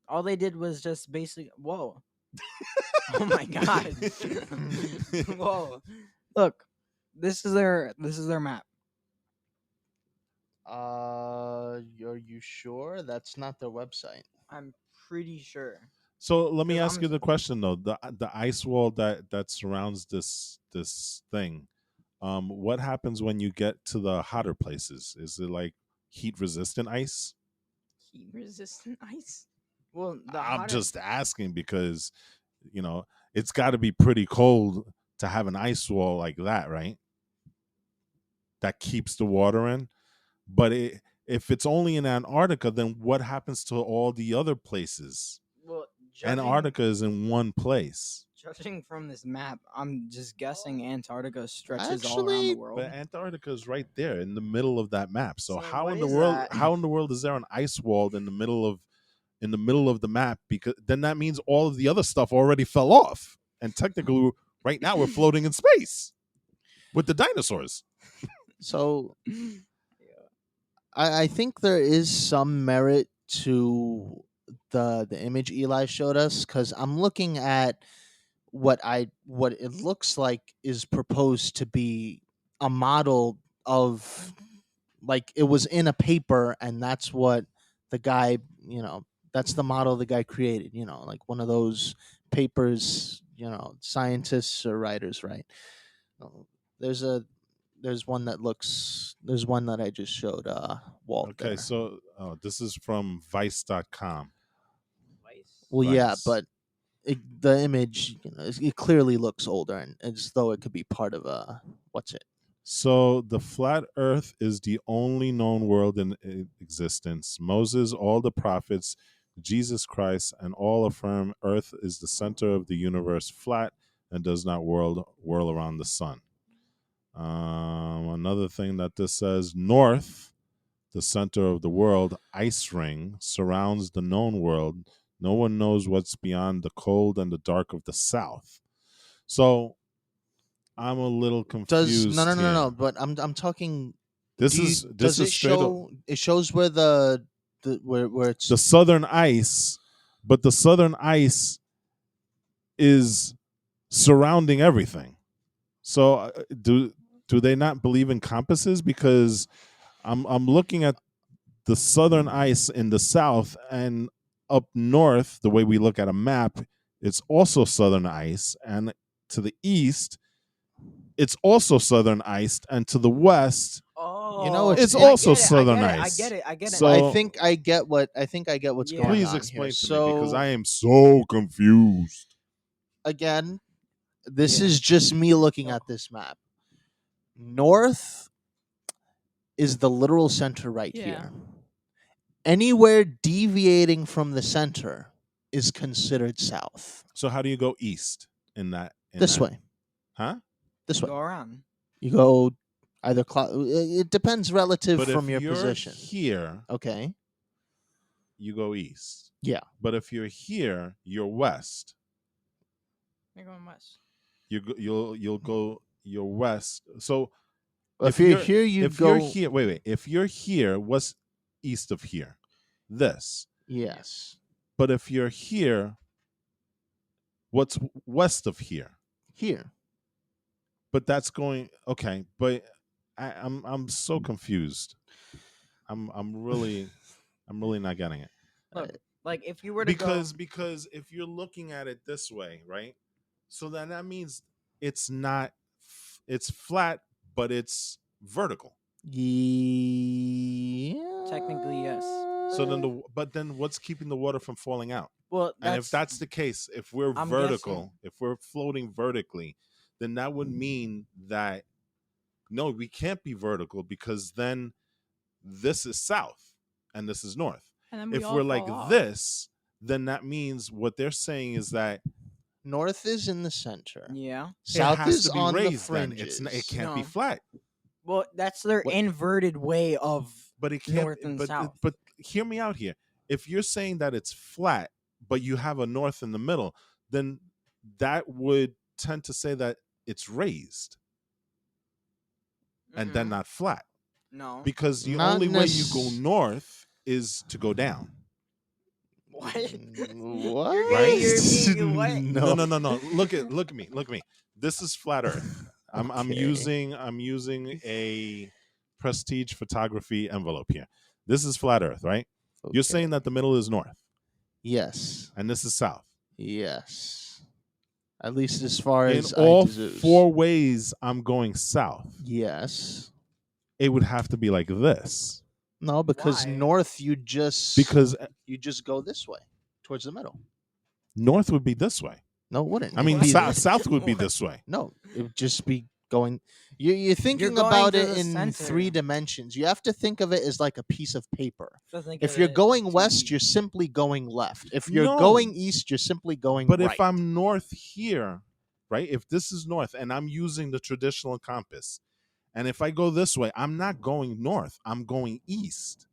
All they did was just basically. Whoa. Oh my god. Whoa. Look. This is their map. Are you sure that's not their website? I'm pretty sure. So let me 'Cause ask you the question though: the ice wall that surrounds this thing. What happens when you get to the hotter places? Is it like heat resistant ice? Heat resistant ice. Well, the I'm hotter. just asking because, you know, it's got to be pretty cold to have an ice wall like that, right? That keeps the water in. But if it's only in Antarctica, then what happens to all the other places? Well, Antarctica is in one place. judging from this map, I'm just guessing Antarctica stretches all around Actually, the world. But Antarctica is right there in the middle of that map. So So how what in the is world that? how in the world is there an ice wall in the middle of the map? Because then that means all of the other stuff already fell off. And technically right now we're floating in space with the dinosaurs. so I think there is some merit to the image Eli showed us because I'm looking at what it looks like is proposed to be a model of, like, it was in a paper and that's what the guy, that's the model the guy created, like one of those papers, scientists or writers, right? Uh, there's a there's one that I just showed Walt Okay, there. so this is from vice.com. Well, yeah, Vice. but the image, it clearly looks older and as though it could be part of a what's it. So the flat earth is the only known world in existence. Moses, all the prophets, Jesus Christ, and all affirm earth is the center of the universe, flat, and does not whirl around the sun. Another thing that this says: north, the center of the world, ice ring surrounds the known world. No one knows what's beyond the cold and the dark of the south. So I'm a little Does confused no. here. But I'm talking. This Do you, is does it straight up show? It shows where the where it's the southern ice, but the southern ice is surrounding everything. So do they not believe in compasses? Because I'm looking at the southern ice in the south, and up north, the way we look at a map, it's also southern ice, and to the east, it's also southern ice, and to the west, Oh, it's it's I also get it. I southern get it. I ice. get it. I get it. So I think I get what's Yeah. going please on explain here. to So me, because I am so confused. again, this Yeah. is just me looking Oh. at this map. North is the literal center right Yeah. here. Anywhere deviating from the center is considered south. So how do you go east in that? This way. Huh? This way. Go around. You go either it depends relative But from if your you're position. here, Okay. you go east. Yeah. But if you're here, you're west. You're going west. You'll go your west. So If you're here, you if you're go. here, wait. If you're here, what's east of here? This. Yes. But if you're here, what's west of here? Here. But that's going okay. But I'm so confused. I'm really not getting it. Look, like if you were to Because if you're looking at it this way, right? So then that means it's not it's flat, but it's vertical. Yeah. Technically, yes. So then but then what's keeping the water from falling out? well, And if that's the case, if we're I'm vertical, guessing. if we're floating vertically, then that would mean that no, we can't be vertical, because then this is south and this is north. And then If we're like this, then that means what they're saying is that North is in the center. Yeah. South it has is to be on the raised. Then fringes. it can't be No. flat. Well, that's their What- inverted way of But it can't. north and south. But hear me out here. If you're saying that it's flat, but you have a north in the middle, then that would tend to say that it's raised and then Mm-mm. not flat, No. because the Not only way you go necess- north is to go down. What? What? You're what? No. Look at me. This is flat Earth. I'm Okay. using a prestige photography envelope here. This is flat Earth, right? You're Okay. saying that the middle is north Yes. and this is south. Yes. At least as far In as all I deduce. 4 ways I'm going south. Yes. It would have to be like this, No, because Why? north you just because go this way towards the middle. north would be this way. No, it wouldn't. I It'd mean, be south would be What? this way. No, it would just be going. You're thinking going about to it the in center. 3 dimensions. You have to think of it as like a piece of paper. So think If of you're it going 2D. west, you're simply going left. If you're No. going east, you're simply going But right. if I'm north here, right? If this is north and I'm using the traditional compass, and if I go this way, I'm not going north. I'm going east.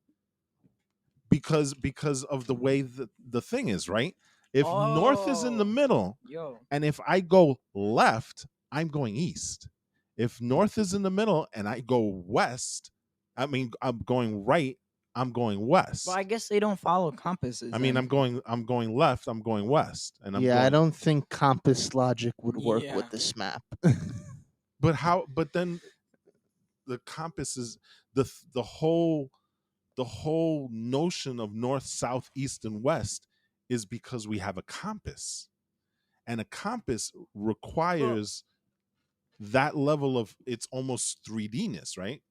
Because of the way the thing is, right? If north is in the Oh. middle, Yo. and if I go left, I'm going east. If north is in the middle and I go west, I mean I'm going right, I'm going west. Well, I guess they don't follow compasses. I mean then. I'm going left, I'm going west, and I'm yeah, going, I don't think compass logic would work Yeah. with this map. But then the compass is the whole notion of north, south, east, and west is because we have a compass, and a compass requires that level of, it's almost 3D-ness, right?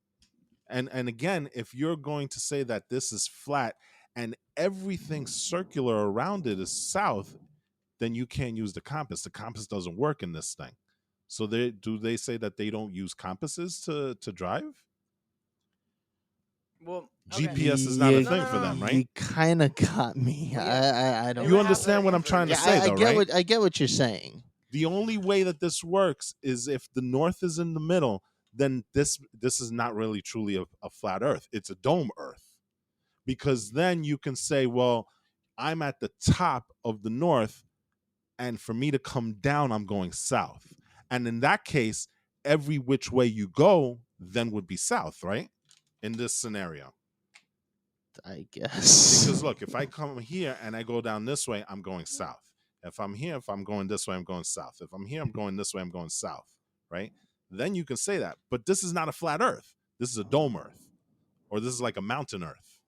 And again, if you're going to say that this is flat and everything circular around it is south, then you can't use the compass. The compass doesn't work in this thing. So they say that they don't use compasses to drive? Well, GPS is not a You- thing for them, You right? kind of got me. Well, yeah. I don't. You understand what I'm trying to Yeah, say, I though, get right? I get what you're saying. The only way that this works is if the north is in the middle, then this is not really truly a flat Earth. It's a dome Earth, because then you can say, well, I'm at the top of the north, and for me to come down, I'm going south. And in that case, every which way you go then would be south, right? In this scenario. I guess. Because look, if I come here and I go down this way, I'm going south. If I'm here, if I'm going this way, I'm going south. If I'm here, I'm going this way, I'm going south, right? Then you can say that. But this is not a flat Earth. This is a dome Earth, or this is like a mountain Earth.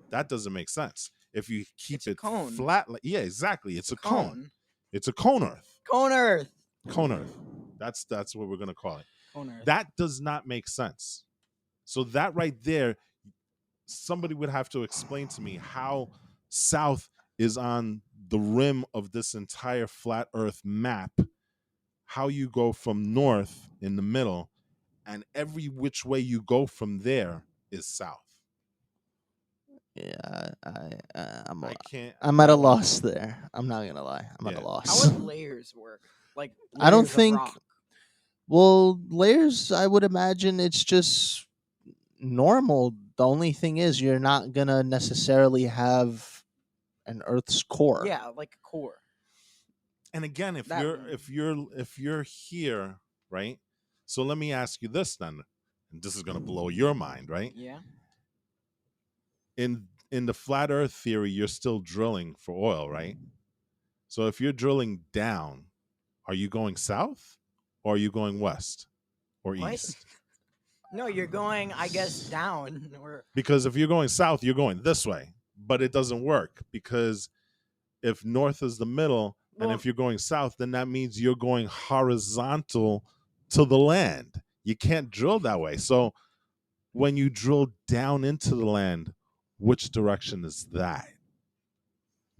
That doesn't make sense. If you keep It's a it cone. flat, yeah, exactly. It's a cone. It's a cone Earth. Cone Earth. Cone Earth. That's what we're gonna call it. Cone Earth. That does not make sense. So that right there, somebody would have to explain to me how south is on the rim of this entire flat Earth map. How you go from north in the middle, and every which way you go from there is south. Yeah, I'm I can't. I'm at a that one- loss there. I'm not gonna lie. I'm at a Yeah. How loss. would layers work? Like I don't layers of think- rock. Well, layers, I would imagine it's just normal. The only thing is you're not gonna necessarily have an Earth's core. Yeah, like a core. And again, if That- you're here, right? So let me ask you this then, and this is gonna blow your mind, right? Yeah. In the flat Earth theory, you're still drilling for oil, right? So if you're drilling down, are you going south, or are you going west or What? east? No, you're going, I guess, down or Because if you're going south, you're going this way, but it doesn't work, because if north is the middle, and Well- if you're going south, then that means you're going horizontal to the land. You can't drill that way. So when you drill down into the land, which direction is that?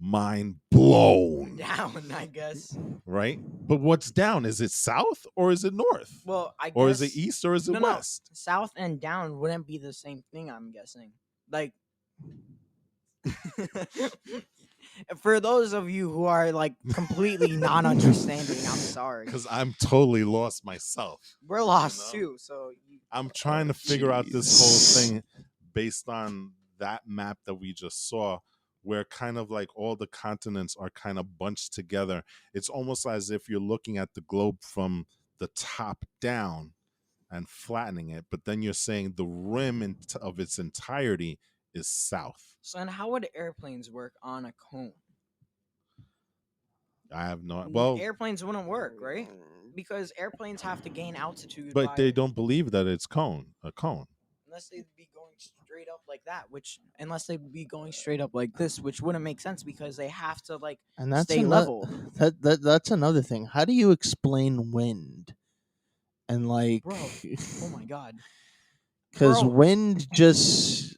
Mind blown, down, I guess. right? But what's down? Is it south or is it north? Well, I guess. Or is it east or is it No, west? south and down wouldn't be the same thing, I'm guessing. Like for those of you who are like completely non-understanding, I'm sorry. Because I'm totally lost myself. We're lost know? too, so I'm trying to figure out this whole thing based on that map that we just saw, where kind of like all the continents are kind of bunched together. It's almost as if you're looking at the globe from the top down and flattening it, but then you're saying the rim of its entirety is south. So then how would airplanes work on a cone? I have no, well, Airplanes wouldn't work, right? Because airplanes have to gain altitude but by- they don't believe that it's a cone. unless they'd be going straight up like that, which unless they'd be going straight up like this, which wouldn't make sense because they have to like And that's stay level. That's another thing. How do you explain wind? And like, Bro, oh my god. because Bro. wind just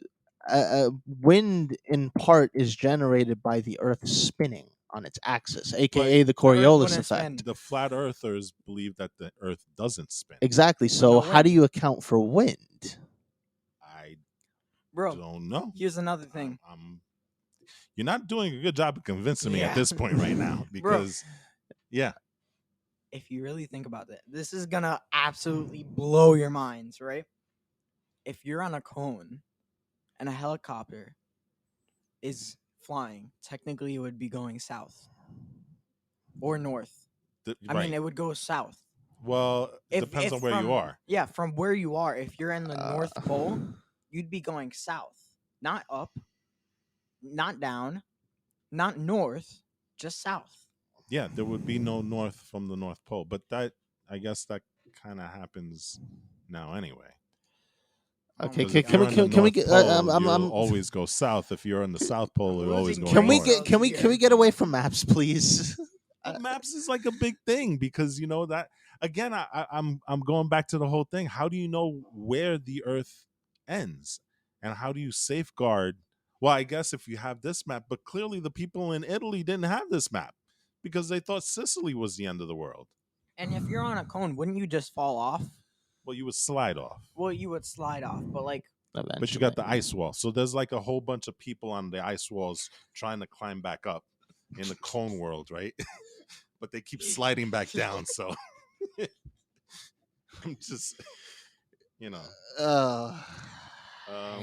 wind in part is generated by the Earth spinning on its axis, aka the Coriolis wouldn't effect. spin. The flat earthers believe that the earth doesn't spin. Exactly. So no how do wind. you account for wind? I Bro, don't know. here's another thing. You're not doing a good job of convincing me at Yeah. this point right now, because yeah, If you really think about that, this is gonna absolutely blow your minds, right? If you're on a cone and a helicopter is flying, technically it would be going south or north. I right. mean, it would go south. Well, it If- depends if on where from- you are. Yeah, from where you are. If you're in the North Pole, you'd be going south, not up, not down, not north, just south. Yeah, there would be no north from the North Pole, but that, I guess that kind of happens now anyway. Oh Okay, my Because if can you're we- in the can we North get- Pole, I'm- you'll always go south. If you're in the South Pole, you'll always go Losing Can we north. get can we get away from maps, please? But maps is like a big thing, because you know that again. I'm going back to the whole thing. How do you know where the Earth ends, and how do you safeguard? Well, I guess if you have this map, but clearly the people in Italy didn't have this map because they thought Sicily was the end of the world. And if you're on a cone, wouldn't you just fall off? Well, you would slide off, Well, you would slide off, but like, but you got the ice wall. So there's like a whole bunch of people on the ice walls trying to climb back up in the cone world, right? But they keep sliding back down. So I'm just You know. Uh,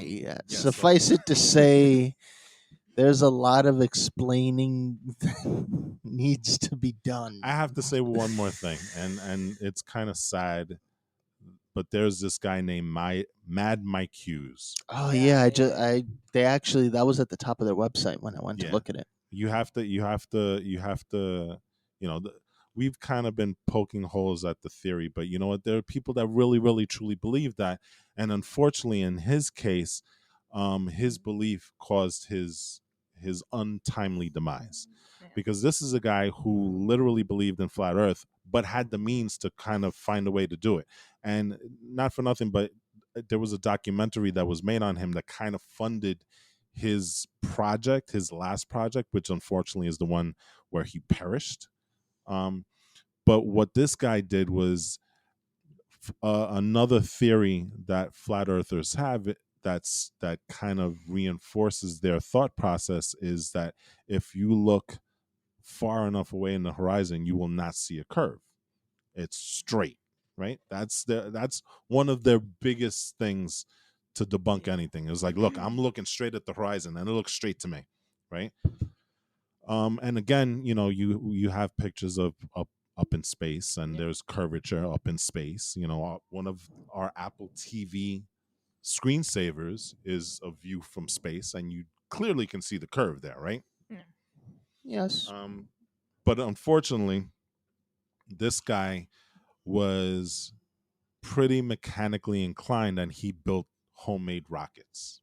yeah. Yeah. So Suffice it to say, there's a lot of explaining that needs to be done. I have to say one more thing, and it's kind of sad, but there's this guy named Mad Mike Hughes. Oh Yeah, yeah, yeah, yeah. they actually, that was at the top of their website when I went to Yeah, look at it. you have to, you know, we've kind of been poking holes at the theory, but you know what? There are people that really, really, truly believe that, and unfortunately, in his case, his belief caused his untimely demise, Yeah. because this is a guy who literally believed in flat Earth, but had the means to kind of find a way to do it, and not for nothing, but there was a documentary that was made on him that kind of funded his project, his last project, which unfortunately is the one where he perished. Um, but what this guy did was another theory that flat earthers have, that kind of reinforces their thought process, is that if you look far enough away in the horizon, you will not see a curve. It's straight, right? That's one of their biggest things to debunk Yeah. anything. It's like, look, I'm looking straight at the horizon and it looks straight to me, right? And again, you have pictures of up in space, and Yeah. there's curvature up in space. One of our Apple TV screensavers is a view from space, and you clearly can see the curve there, right? Yeah. Yes. um, but unfortunately, this guy was pretty mechanically inclined, and he built homemade rockets.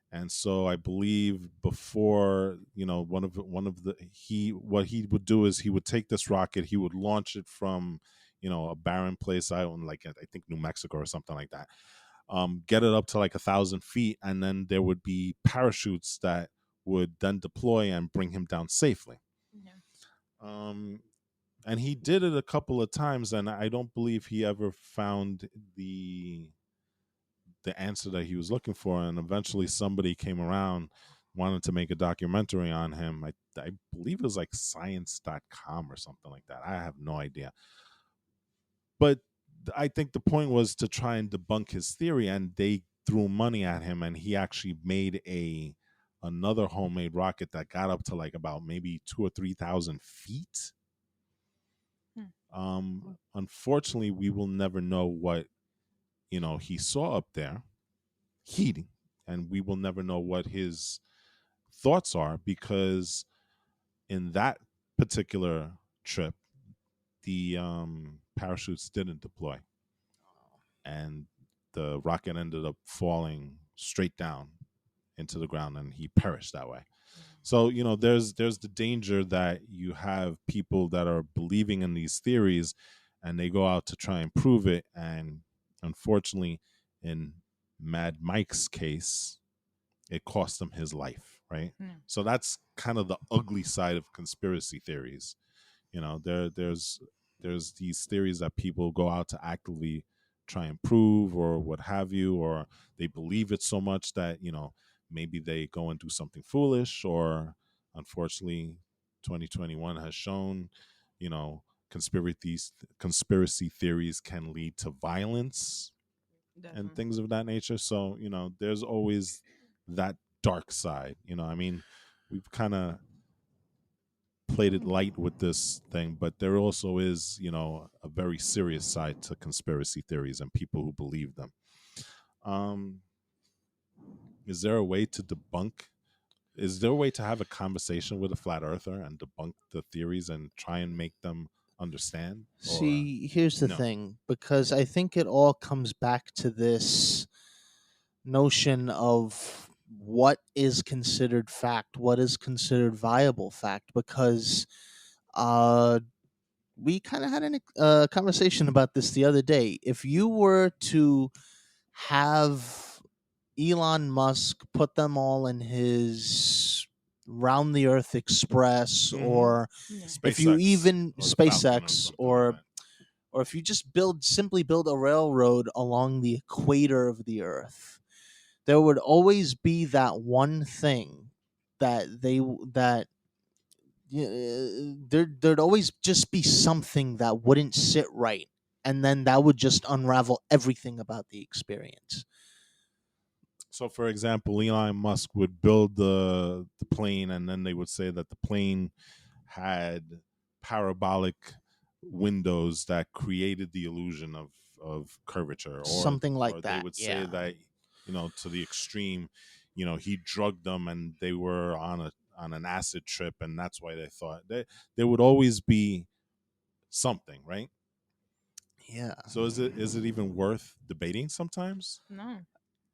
And so I believe before, one of the he what he would do is he would take this rocket, he would launch it from, a barren place, I own, like, I think New Mexico or something like that. Get it up to like 1,000 feet, and then there would be parachutes that would then deploy and bring him down safely. Yeah. um and he did it a couple of times, and I don't believe he ever found the answer that he was looking for. And eventually somebody came around, wanted to make a documentary on him. I believe it was like science.com or something like that. I have no idea. But I think the point was to try and debunk his theory, and they threw money at him, and he actually made another homemade rocket that got up to like about maybe 2 or 3,000 feet. Hmm. Unfortunately, we will never know what he saw up there heating, and we will never know what his thoughts are, because in that particular trip, the parachutes didn't deploy, and the rocket ended up falling straight down into the ground, and he perished that way. So there's the danger that you have people that are believing in these theories, and they go out to try and prove it, and unfortunately, in Mad Mike's case, it cost him his life, right? Yeah. So that's kind of the ugly side of conspiracy theories. There's these theories that people go out to actively try and prove, or what have you, or they believe it so much that maybe they go and do something foolish, or unfortunately 2021 has shown, you know conspiracy theories can lead to violence and Definitely. things of that nature. So there's always that dark side. I mean, we've kind of played it light with this thing, but there also is, a very serious side to conspiracy theories and people who believe them. Um, is there a way to debunk? Is there a way to have a conversation with a flat earther and debunk the theories and try and make them understand? Or See, here's the no? thing, because I think it all comes back to this notion of what is considered fact, what is considered viable fact, because uh we kind of had a conversation about this the other day. If you were to have Elon Musk put them all in his round the earth express, Mm-hmm. or Yeah. if you SpaceX even or the Falcon or SpaceX, something like that. or if you just simply build a railroad along the equator of the earth, there would always be that one thing that there'd always just be something that wouldn't sit right. and then that would just unravel everything about the experience. So, for example, Elon Musk would build the plane, and then they would say that the plane had parabolic windows that created the illusion of curvature, Something like or they that, would say yeah. that, to the extreme, he drugged them and they were on an acid trip, and that's why they thought there would always be something, right? Yeah. So is it even worth debating sometimes? No.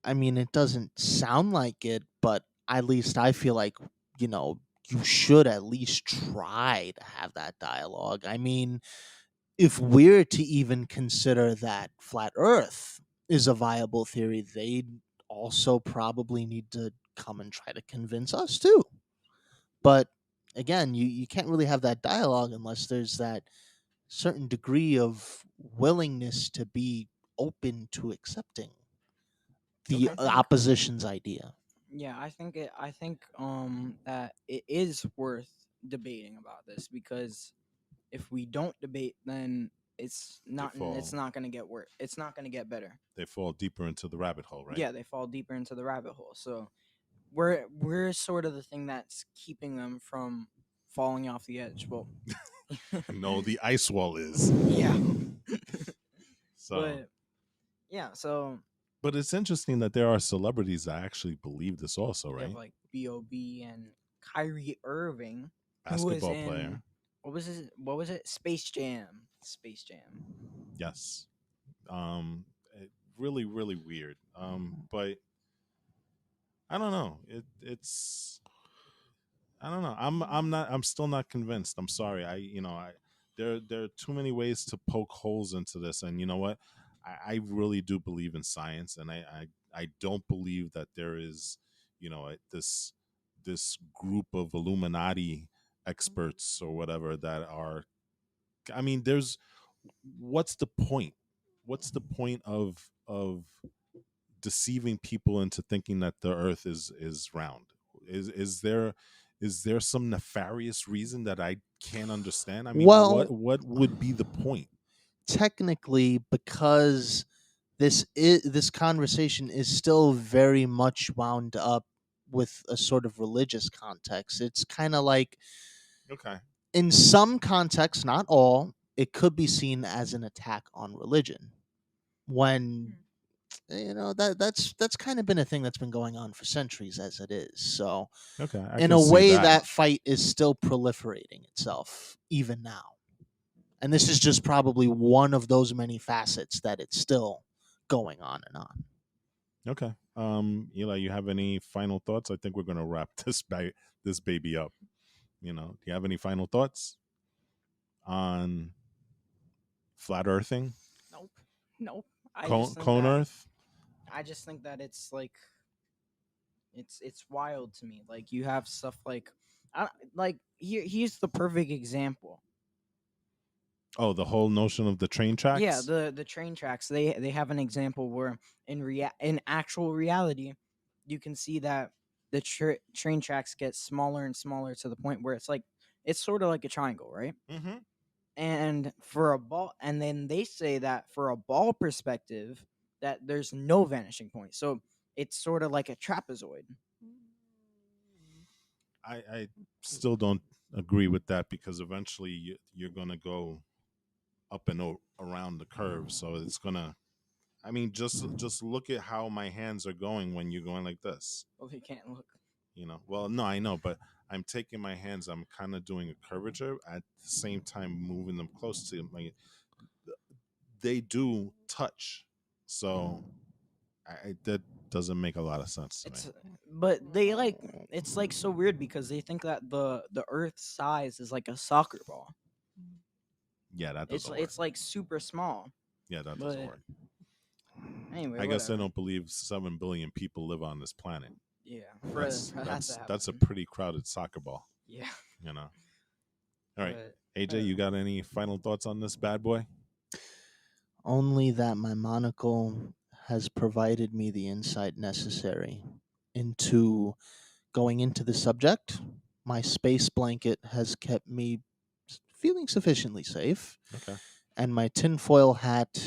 I mean, it doesn't sound like it, but at least I feel like, you know, you should at least try to have that dialogue. I mean, if we're to even consider that flat Earth is a viable theory, they'd also probably need to come and try to convince us too. But again, you can't really have that dialogue unless there's that certain degree of willingness to be open to accepting the I think opposition's idea. yeah, I think that it is worth debating about this, because if we don't debate, then They it's fall not going to get worse. It's not going to get better. they fall deeper into the rabbit hole, right? Yeah, they fall deeper into the rabbit hole. So we're sort of the thing that's keeping them from falling off the edge. Well, No, the ice wall is. yeah. So, But yeah, so but it's interesting that there are celebrities that actually believe this also, you have right? like Bob and Kyrie Irving, who was Basketball in player. what was it? Space Jam. Space Jam. Yes. Really, really weird. But I don't know. It's I don't know. I'm still not convinced. I'm sorry. There are too many ways to poke holes into this, and you know what? I really do believe in science, and I don't believe that there is, this group of Illuminati experts or whatever that are. I mean, what's the point? What's the point of deceiving people into thinking that the earth is round? Is there some nefarious reason that I can't understand? I mean, what Well, what would be the point? technically, because this conversation is still very much wound up with a sort of religious context. It's kind of like, Okay. in some contexts, not all, it could be seen as an attack on religion. When that's kind of been a thing that's been going on for centuries as it is. So Okay, I in can a see way, that. that fight is still proliferating itself even now. And this is just probably one of those many facets that it's still going on and on. Okay. Eli, you have any final thoughts? I think we're gonna wrap this baby up. Do you have any final thoughts on flat earthing, Nope. Nope. cone earth? I just think that it's like it's wild to me. Like you have stuff like here's the perfect example. Oh, the whole notion of the train Yeah, tracks. the train tracks. They have an example where in actual reality, you can see that the train tracks get smaller and smaller to the point where it's sort of like a triangle, right? Mm-hmm. And for a ball, and then they say that for a ball perspective, that there's no vanishing point. So it's sort of like a trapezoid. I still don't agree with that because eventually you're gonna go up and around the curve, so it's gonna. I mean, just look at how my hands are going when you're going like this. Well, you can't look. Well, no, I know, but I'm taking my hands. I'm kind of doing a curvature at the same time, moving them close to my. They do touch, so that doesn't make a lot of sense to me. It's but they it's like so weird because they think that the Earth's size is like a soccer ball. Yeah, that It's doesn't work. it's like super small. Yeah, that doesn't But work. anyway, I guess I whatever. don't believe 7 billion people live on this planet. Yeah, That's for that to that's a happen. pretty crowded soccer ball. Yeah, You know. All right, but AJ, you whatever. got any final thoughts on this bad boy? Only that my monocle has provided me the insight necessary into going into the subject. My space blanket has kept me feeling sufficiently safe. Okay. And my tinfoil hat,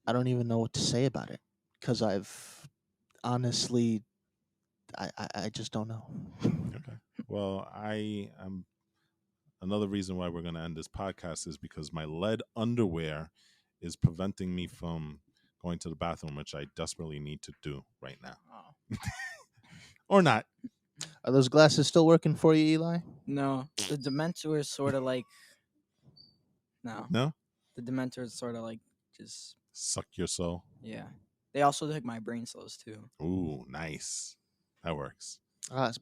I don't even know what to say about it because I've honestly, I just don't know. Okay. Well, I am. Another reason why we're going to end this podcast is because my lead underwear is preventing me from going to the bathroom, which I desperately need to do right now. Oh. Or not. Are those glasses still working for you, Eli? No, the Dementor is sort of like no. No? The Dementor is sort of like just Suck your soul. yeah. They also took my brain cells too. Ooh, nice. That works.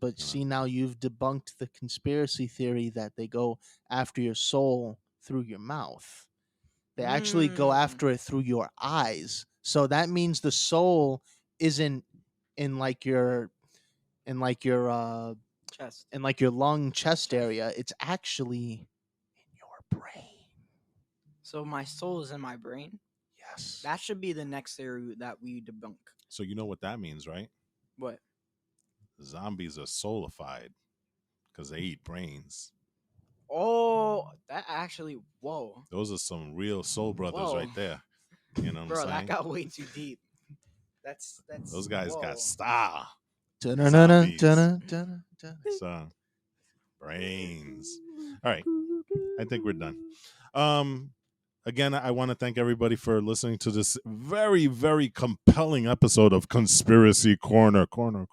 But see, now you've debunked the conspiracy theory that they go after your soul through your mouth. They actually go after it through your eyes. So that means the soul isn't in like your in like your Chest. in like your lung chest area. It's actually in your brain. So my soul is in my brain. Yes. That should be the next theory that we debunk. So you know what that means, right? What? Zombies are soulified because they eat brains. Oh, that actually. Whoa. Those are some real soul brothers Whoa. right there. You know what Bro, I'm saying? that got way too deep. That's Those guys got whoa. style. Dun-dun-dun-dun, Zombies. dun-dun-dun-dun. So brains. All right. I think we're done. Again, I want to thank everybody for listening to this very, very compelling episode of Conspiracy Corner. Corner.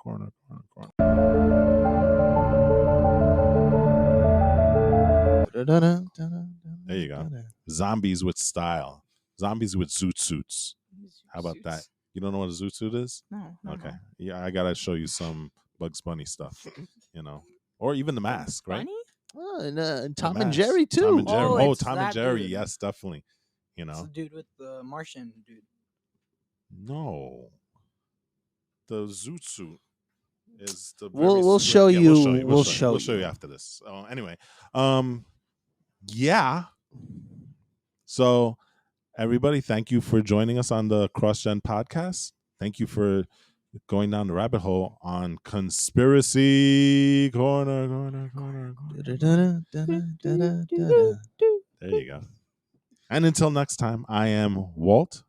There you go. Zombies with style. Zombies with zoot suits. How about that? You don't know what a zoot suit is? No. Okay. Yeah, I gotta show you some Bugs Bunny stuff. Or even the mask, right? Bunny? Oh, and The Tom and mask. Jerry too. Tom and Jerry. Oh, Oh, it's Tom and that Jerry. dude. Yes, definitely. It's the dude with the Martian dude. No. The zoot suit is the. We'll show yeah, you. We'll show you after this. So anyway, yeah. So everybody, thank you for joining us on the CrossGen podcast. Thank you for going down the rabbit hole on Conspiracy Corner. There you go. And until next time, I am Walt,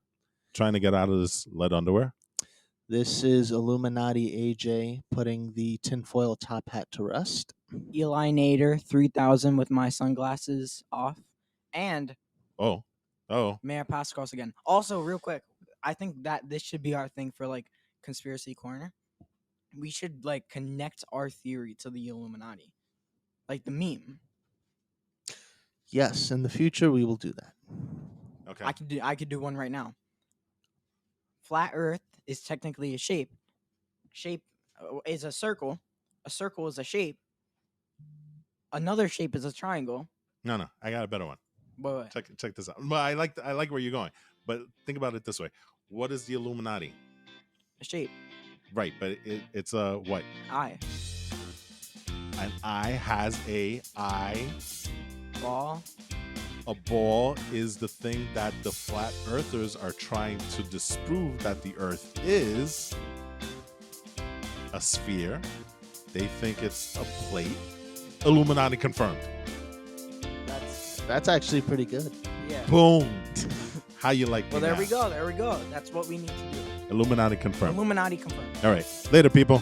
trying to get out of this lead underwear. This is Illuminati AJ putting the tinfoil top hat to rest. Eli Nader 3000 with my sunglasses off. And Oh. Mayor pass across again. Also, real quick, I think that this should be our thing for like Conspiracy Corner. We should like connect our theory to the Illuminati. Like the meme. Yes, in the future we will do that. Okay. I could do one right now. Flat Earth is technically a shape. Shape is a circle. A circle is a shape. Another shape is a triangle. No, I got a better one. But Check this out. But I like where you're going. But think about it this way: what is the Illuminati? a shape. Right, but it's a what? Eye. An eye has a eye. Ball. A ball is the thing that the flat earthers are trying to disprove that the earth is a sphere. They think it's a plate. Illuminati confirmed. That's actually pretty good. Yeah. Boom. How you like Well, me there now? we go. There we go. That's what we need to do. Illuminati confirmed. Illuminati confirmed. All right. Later, people.